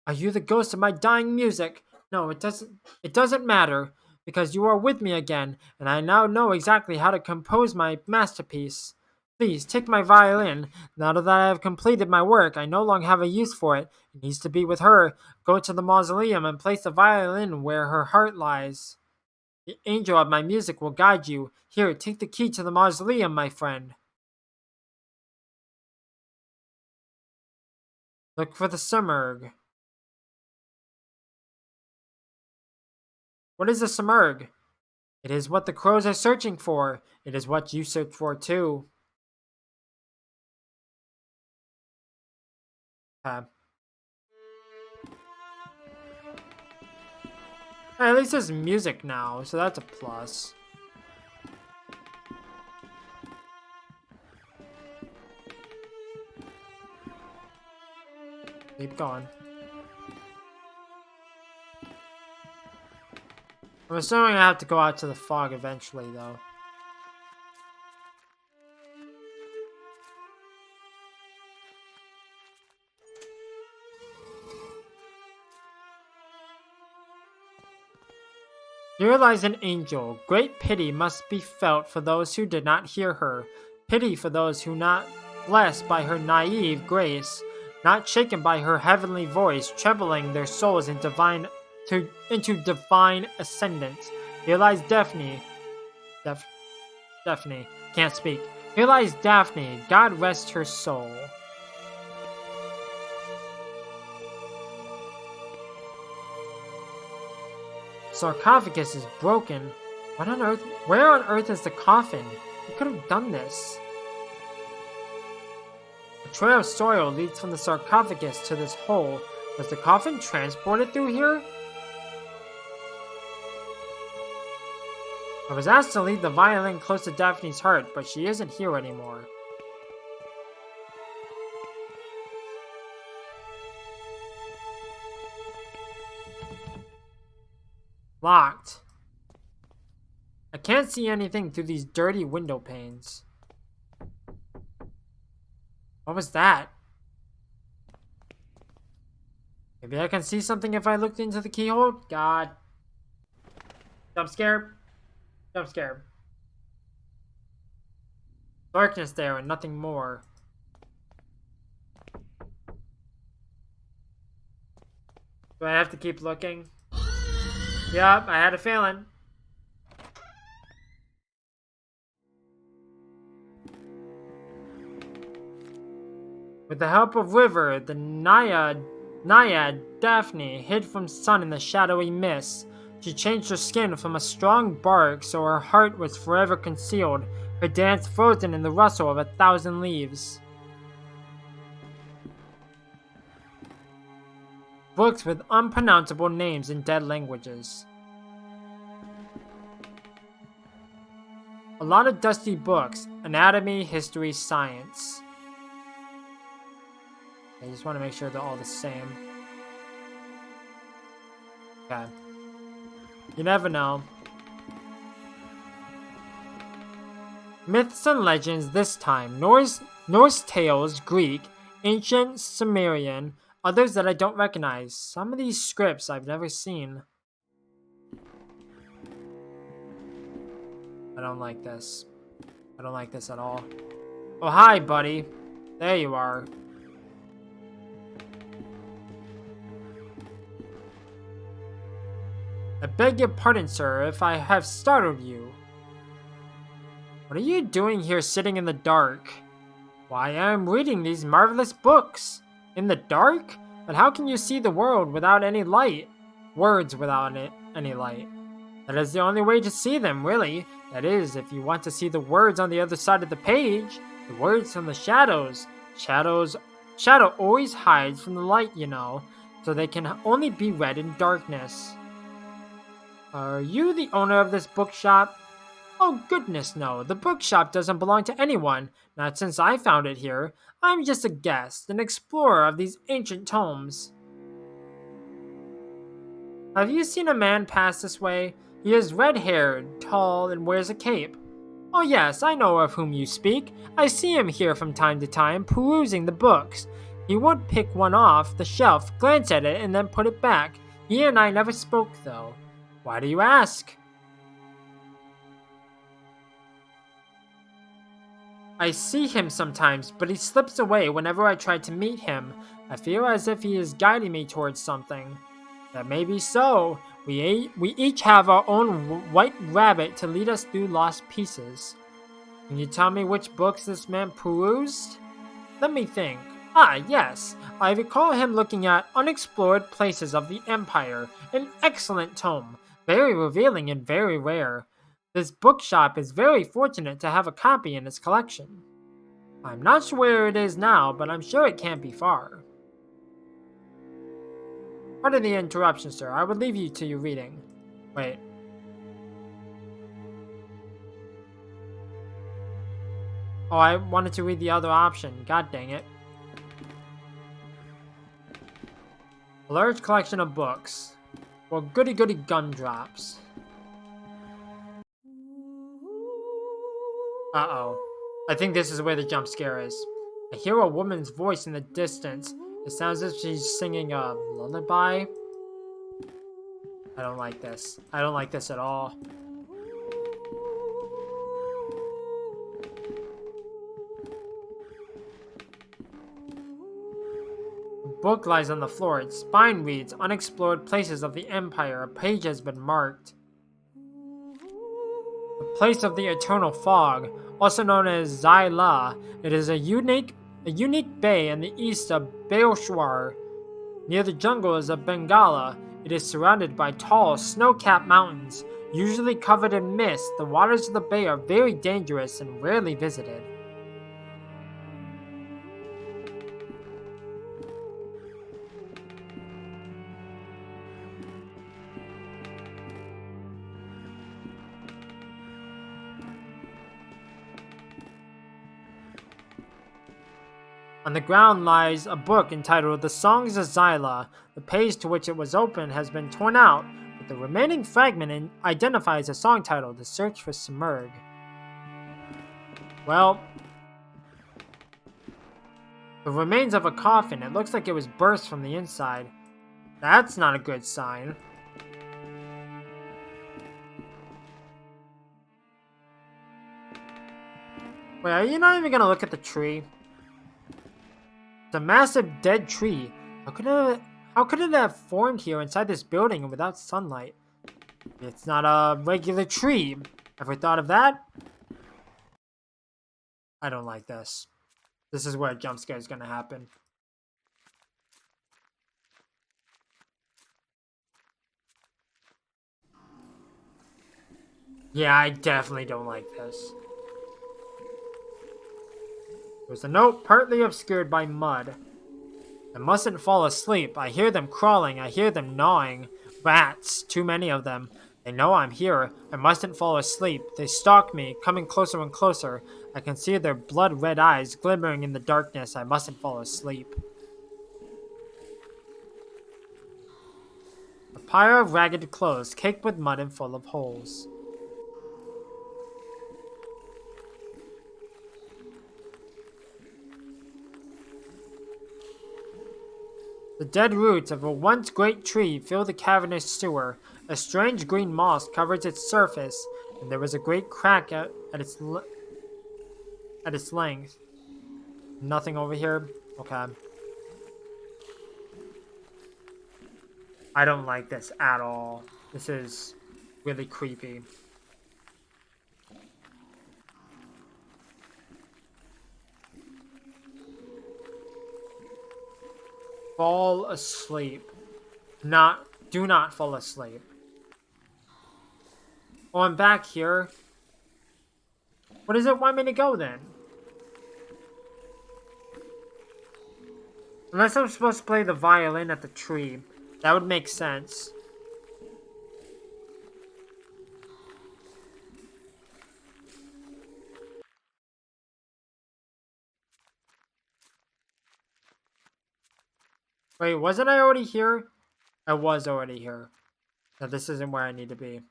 Are you the ghost of my dying music? No, it doesn't matter, because you are with me again, and I now know exactly how to compose my masterpiece. Please, take my violin. Now that I have completed my work, I no longer have a use for it. It needs to be with her. Go to the mausoleum and place the violin where her heart lies. The angel of my music will guide you. Here, take the key to the mausoleum, my friend. Look for the Simurgh. What is a Simurgh? It is what the crows are searching for. It is what you search for, too. At least there's music now, so that's a plus. Keep going. I'm assuming I have to go out to the fog eventually, though. Here lies an angel. Great pity must be felt for those who did not hear her. Pity for those who not blessed by her naive grace, not shaken by her heavenly voice, trembling their souls into divine ascendance. Here lies Daphne. Daphne. Can't speak. Here lies Daphne. God rest her soul. Sarcophagus is broken. What on earth? Where on earth is the coffin? Who could have done this? A trail of soil leads from the sarcophagus to this hole. Was the coffin transported through here? I was asked to leave the violin close to Daphne's heart, but she isn't here anymore. Locked. I can't see anything through these dirty window panes. What was that? Maybe I can see something if I looked into the keyhole? God. Jump scare. Jump scare. Darkness there and nothing more. Do I have to keep looking? Yep, I had a feeling. With the help of River, the Naiad Daphne hid from sun in the shadowy mist. She changed her skin from a strong bark so her heart was forever concealed, her dance frozen in the rustle of 1,000 leaves. Books with unpronounceable names in dead languages. A lot of dusty books. Anatomy, history, science. I just want to make sure they're all the same. Okay. You never know. Myths and legends this time. Norse tales, Greek, ancient Sumerian, others that I don't recognize. Some of these scripts I've never seen. I don't like this. I don't like this at all. Oh, hi, buddy. There you are. I beg your pardon, sir, if I have startled you. What are you doing here sitting in the dark? Why, I am reading these marvelous books. In the dark? But how can you see the world without any light? Words without any light. That is the only way to see them, really. That is, if you want to see the words on the other side of the page. The words from the shadows. Shadow always hides from the light, you know, so they can only be read in darkness. Are you the owner of this bookshop? Oh goodness no, the bookshop doesn't belong to anyone, not since I found it here. I'm just a guest, an explorer of these ancient tomes. Have you seen a man pass this way? He is red-haired, tall, and wears a cape. Oh yes, I know of whom you speak. I see him here from time to time, perusing the books. He would pick one off the shelf, glance at it, and then put it back. He and I never spoke, though. Why do you ask? I see him sometimes, but he slips away whenever I try to meet him. I feel as if he is guiding me towards something. That may be so. We each have our own white rabbit to lead us through lost pieces. Can you tell me which books this man perused? Let me think. Ah, yes. I recall him looking at Unexplored Places of the Empire, an excellent tome. Very revealing and very rare. This bookshop is very fortunate to have a copy in its collection. I'm not sure where it is now, but I'm sure it can't be far. Pardon the interruption, sir. I would leave you to your reading. Wait. Oh, I wanted to read the other option. God dang it. A large collection of books. Well, goody gumdrops. Uh-oh. I think this is where the jump scare is. I hear a woman's voice in the distance. It sounds as if she's singing a lullaby. I don't like this. I don't like this at all. A book lies on the floor. Its spine reads, Unexplored Places of the Empire. A page has been marked. The Place of the Eternal Fog, also known as Zyla. It is a unique bay in the east of Beoshwar. Near the jungles of Bengala, it is surrounded by tall, snow-capped mountains. Usually covered in mist, the waters of the bay are very dangerous and rarely visited. On the ground lies a book entitled The Songs of Zyla. The page to which it was opened has been torn out, but the remaining fragment identifies a song title, The Search for Simurgh. Well, the remains of a coffin. It looks like it was burst from the inside. That's not a good sign. Wait, are you not even gonna look at the tree? It's a massive dead tree. How could it have formed here inside this building and without sunlight? It's not a regular tree. Ever thought of that? I don't like this. This is where a jump scare is gonna happen. Yeah, I definitely don't like this. There's a note partly obscured by mud. I mustn't fall asleep. I hear them crawling. I hear them gnawing. Rats, too many of them. They know I'm here. I mustn't fall asleep. They stalk me, coming closer and closer. I can see their blood-red eyes glimmering in the darkness. I mustn't fall asleep. A pile of ragged clothes, caked with mud and full of holes. The dead roots of a once great tree fill the cavernous sewer. A strange green moss covers its surface, and there was a great crack at its length. Nothing over here? Okay. I don't like this at all. This is really creepy. Fall asleep. Do not fall asleep. Oh, I'm back here. What does it want me to go then? Unless I'm supposed to play the violin at the tree. That would make sense. Wait, wasn't I already here? I was already here. No, this isn't where I need to be.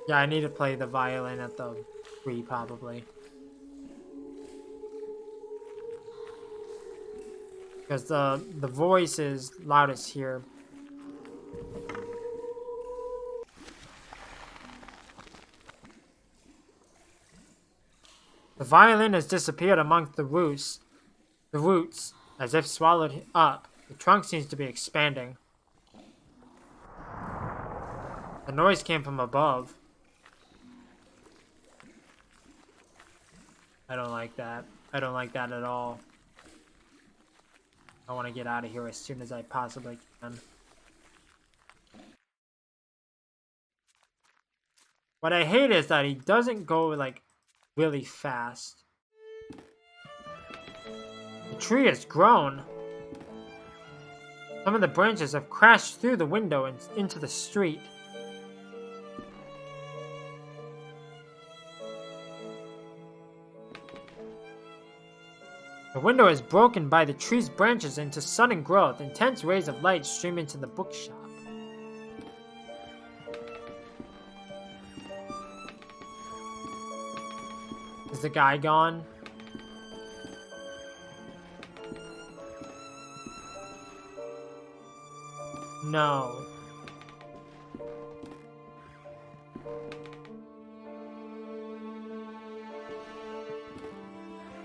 Yeah, I need to play the violin at the tree, probably. Because the voice is loudest here. The violin has disappeared amongst the roots, as if swallowed up. The trunk seems to be expanding. The noise came from above. I don't like that. I don't like that at all. I want to get out of here as soon as I possibly can. What I hate is that he doesn't go, like, really fast. The tree has grown. Some of the branches have crashed through the window and into the street. The window is broken by the tree's branches into sudden growth. Intense rays of light stream into the bookshop. Is the guy gone? No.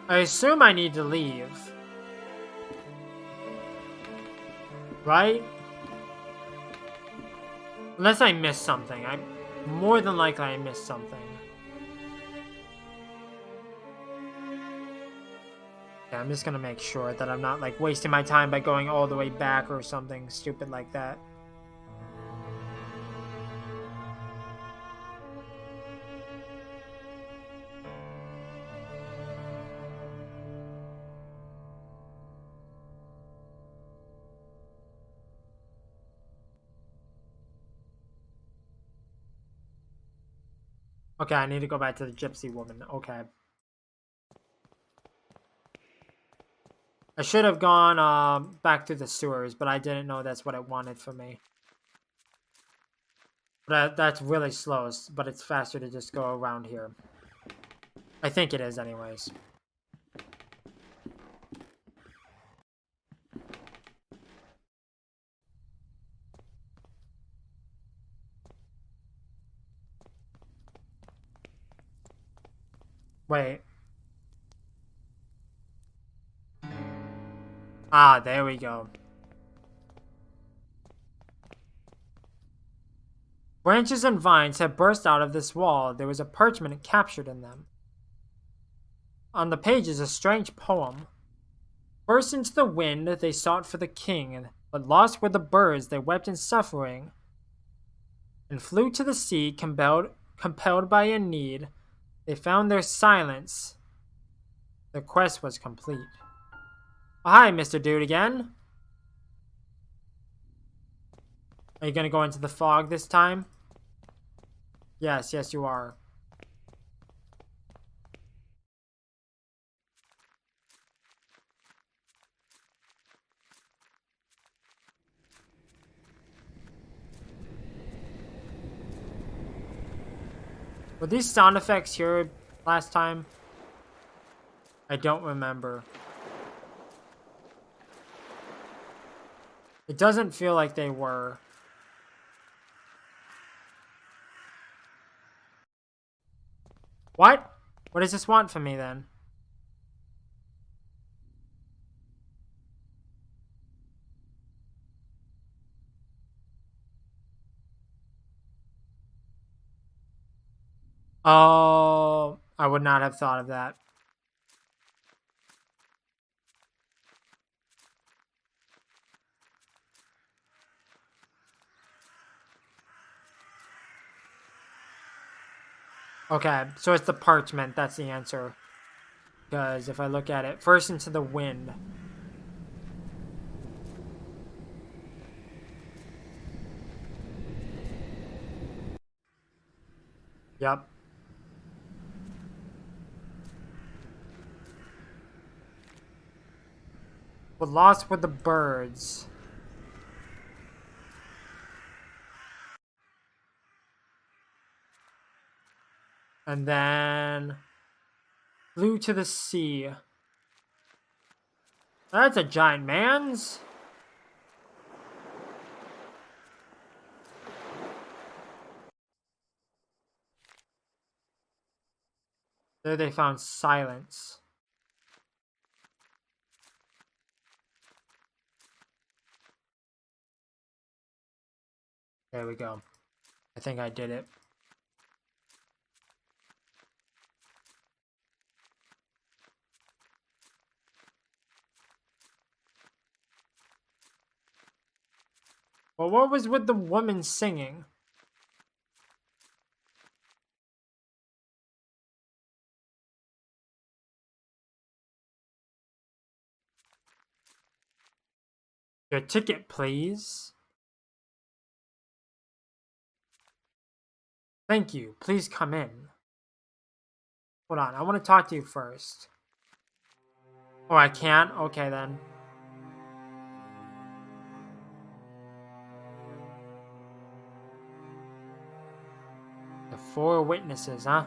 I assume I need to leave. Right? Unless I missed something. More than likely I missed something. Yeah, I'm just gonna make sure that I'm not, like, wasting my time by going all the way back or something stupid like that. Okay, I need to go back to the gypsy woman. Okay. I should have gone back to the sewers, but I didn't know that's what it wanted for me. But that's really slow, but it's faster to just go around here. I think it is anyways. Wait. Ah, there we go. Branches and vines had burst out of this wall. There was a parchment captured in them. On the pages, a strange poem. Burst into the wind, they sought for the king, but lost were the birds, they wept in suffering, and flew to the sea, compelled by a need. They found their silence. The quest was complete. Oh, hi, Mr. Dude again. Are you gonna go into the fog this time? Yes, you are. Were these sound effects here last time? I don't remember. It doesn't feel like they were. What? What does this want from me then? Oh, I would not have thought of that. Okay, so it's the parchment. That's the answer. Because if I look at it, first into the wind. Yep. But lost were the birds. And then flew to the sea. That's a giant man's. There they found silence. There we go. I think I did it. Well, what was with the woman singing? Your ticket, please. Thank you. Please come in. Hold on. I want to talk to you first. Oh, I can't? Okay, then. The 4 witnesses, huh?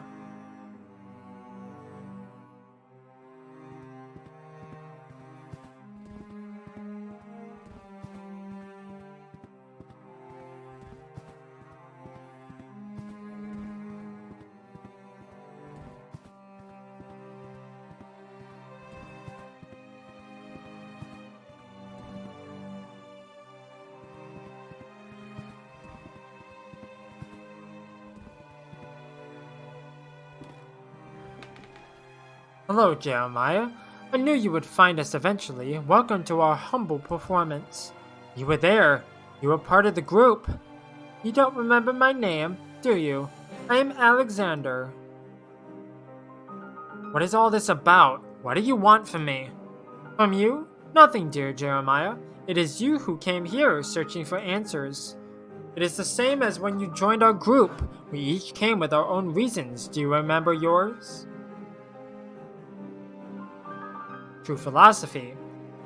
Hello, Jeremiah. I knew you would find us eventually. Welcome to our humble performance. You were there. You were part of the group. You don't remember my name, do you? I am Alexander. What is all this about? What do you want from me? From you? Nothing, dear Jeremiah. It is you who came here searching for answers. It is the same as when you joined our group. We each came with our own reasons. Do you remember yours? True philosophy.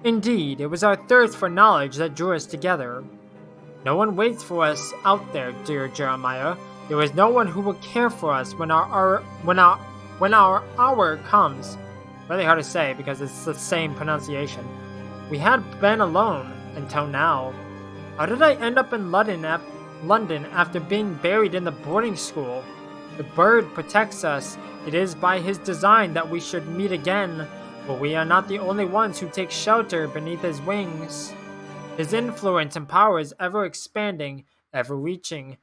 Indeed, it was our thirst for knowledge that drew us together. No one waits for us out there, dear Jeremiah. There is no one who will care for us when our hour comes. Really hard to say because it's the same pronunciation. We had been alone until now. How did I end up in London after being buried in the boarding school? The bird protects us. It is by his design that we should meet again. But we are not the only ones who take shelter beneath his wings. His influence and power is ever expanding, ever reaching,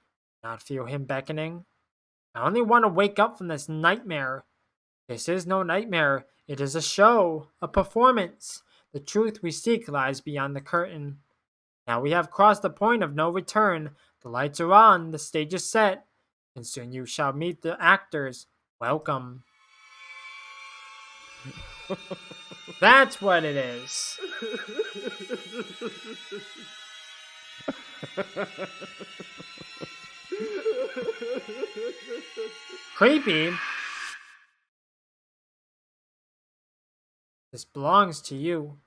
Not feel him beckoning? I only want to wake up from this nightmare. This is no nightmare. It is a show, a performance. The truth we seek lies beyond the curtain. Now we have crossed the point of no return. The lights are on, the stage is set, and soon you shall meet the actors. Welcome. That's what it is. Creepy. This belongs to you.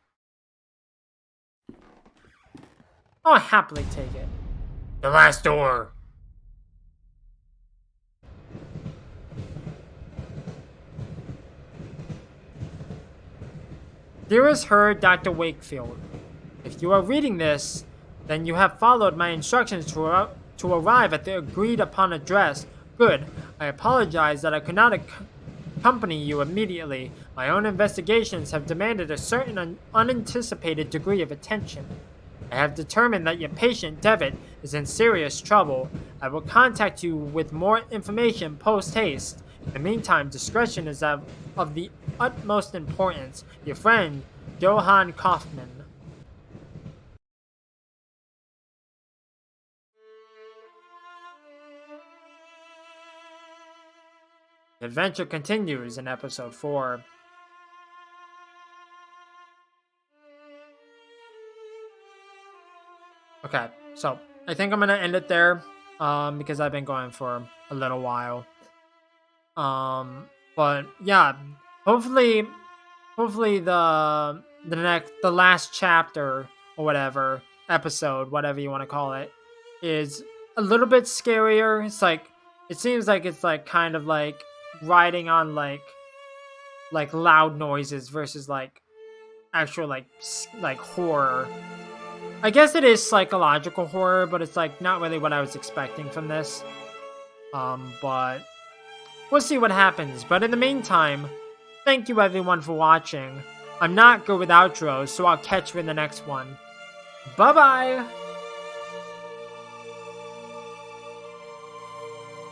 I'll happily take it. The last door. Dearest her, Dr. Wakefield, if you are reading this, then you have followed my instructions to arrive at the agreed upon address. Good. I apologize that I could not accompany you immediately. My own investigations have demanded a certain unanticipated degree of attention. I have determined that your patient, Devitt, is in serious trouble. I will contact you with more information post-haste. In the meantime, discretion is of the utmost importance. Your friend, Johann Kaufman. The adventure continues in episode 4. Okay, so I think I'm gonna end it there, because I've been going for a little while. But yeah, hopefully the last chapter or whatever episode, whatever you want to call it, is a little bit scarier. It's like it seems like it's like kind of like riding on like loud noises versus like actual like horror. I guess it is psychological horror, but it's like not really what I was expecting from this. But we'll see what happens. But in the meantime, thank you everyone for watching. I'm not good with outros, so I'll catch you in the next one. Bye-bye!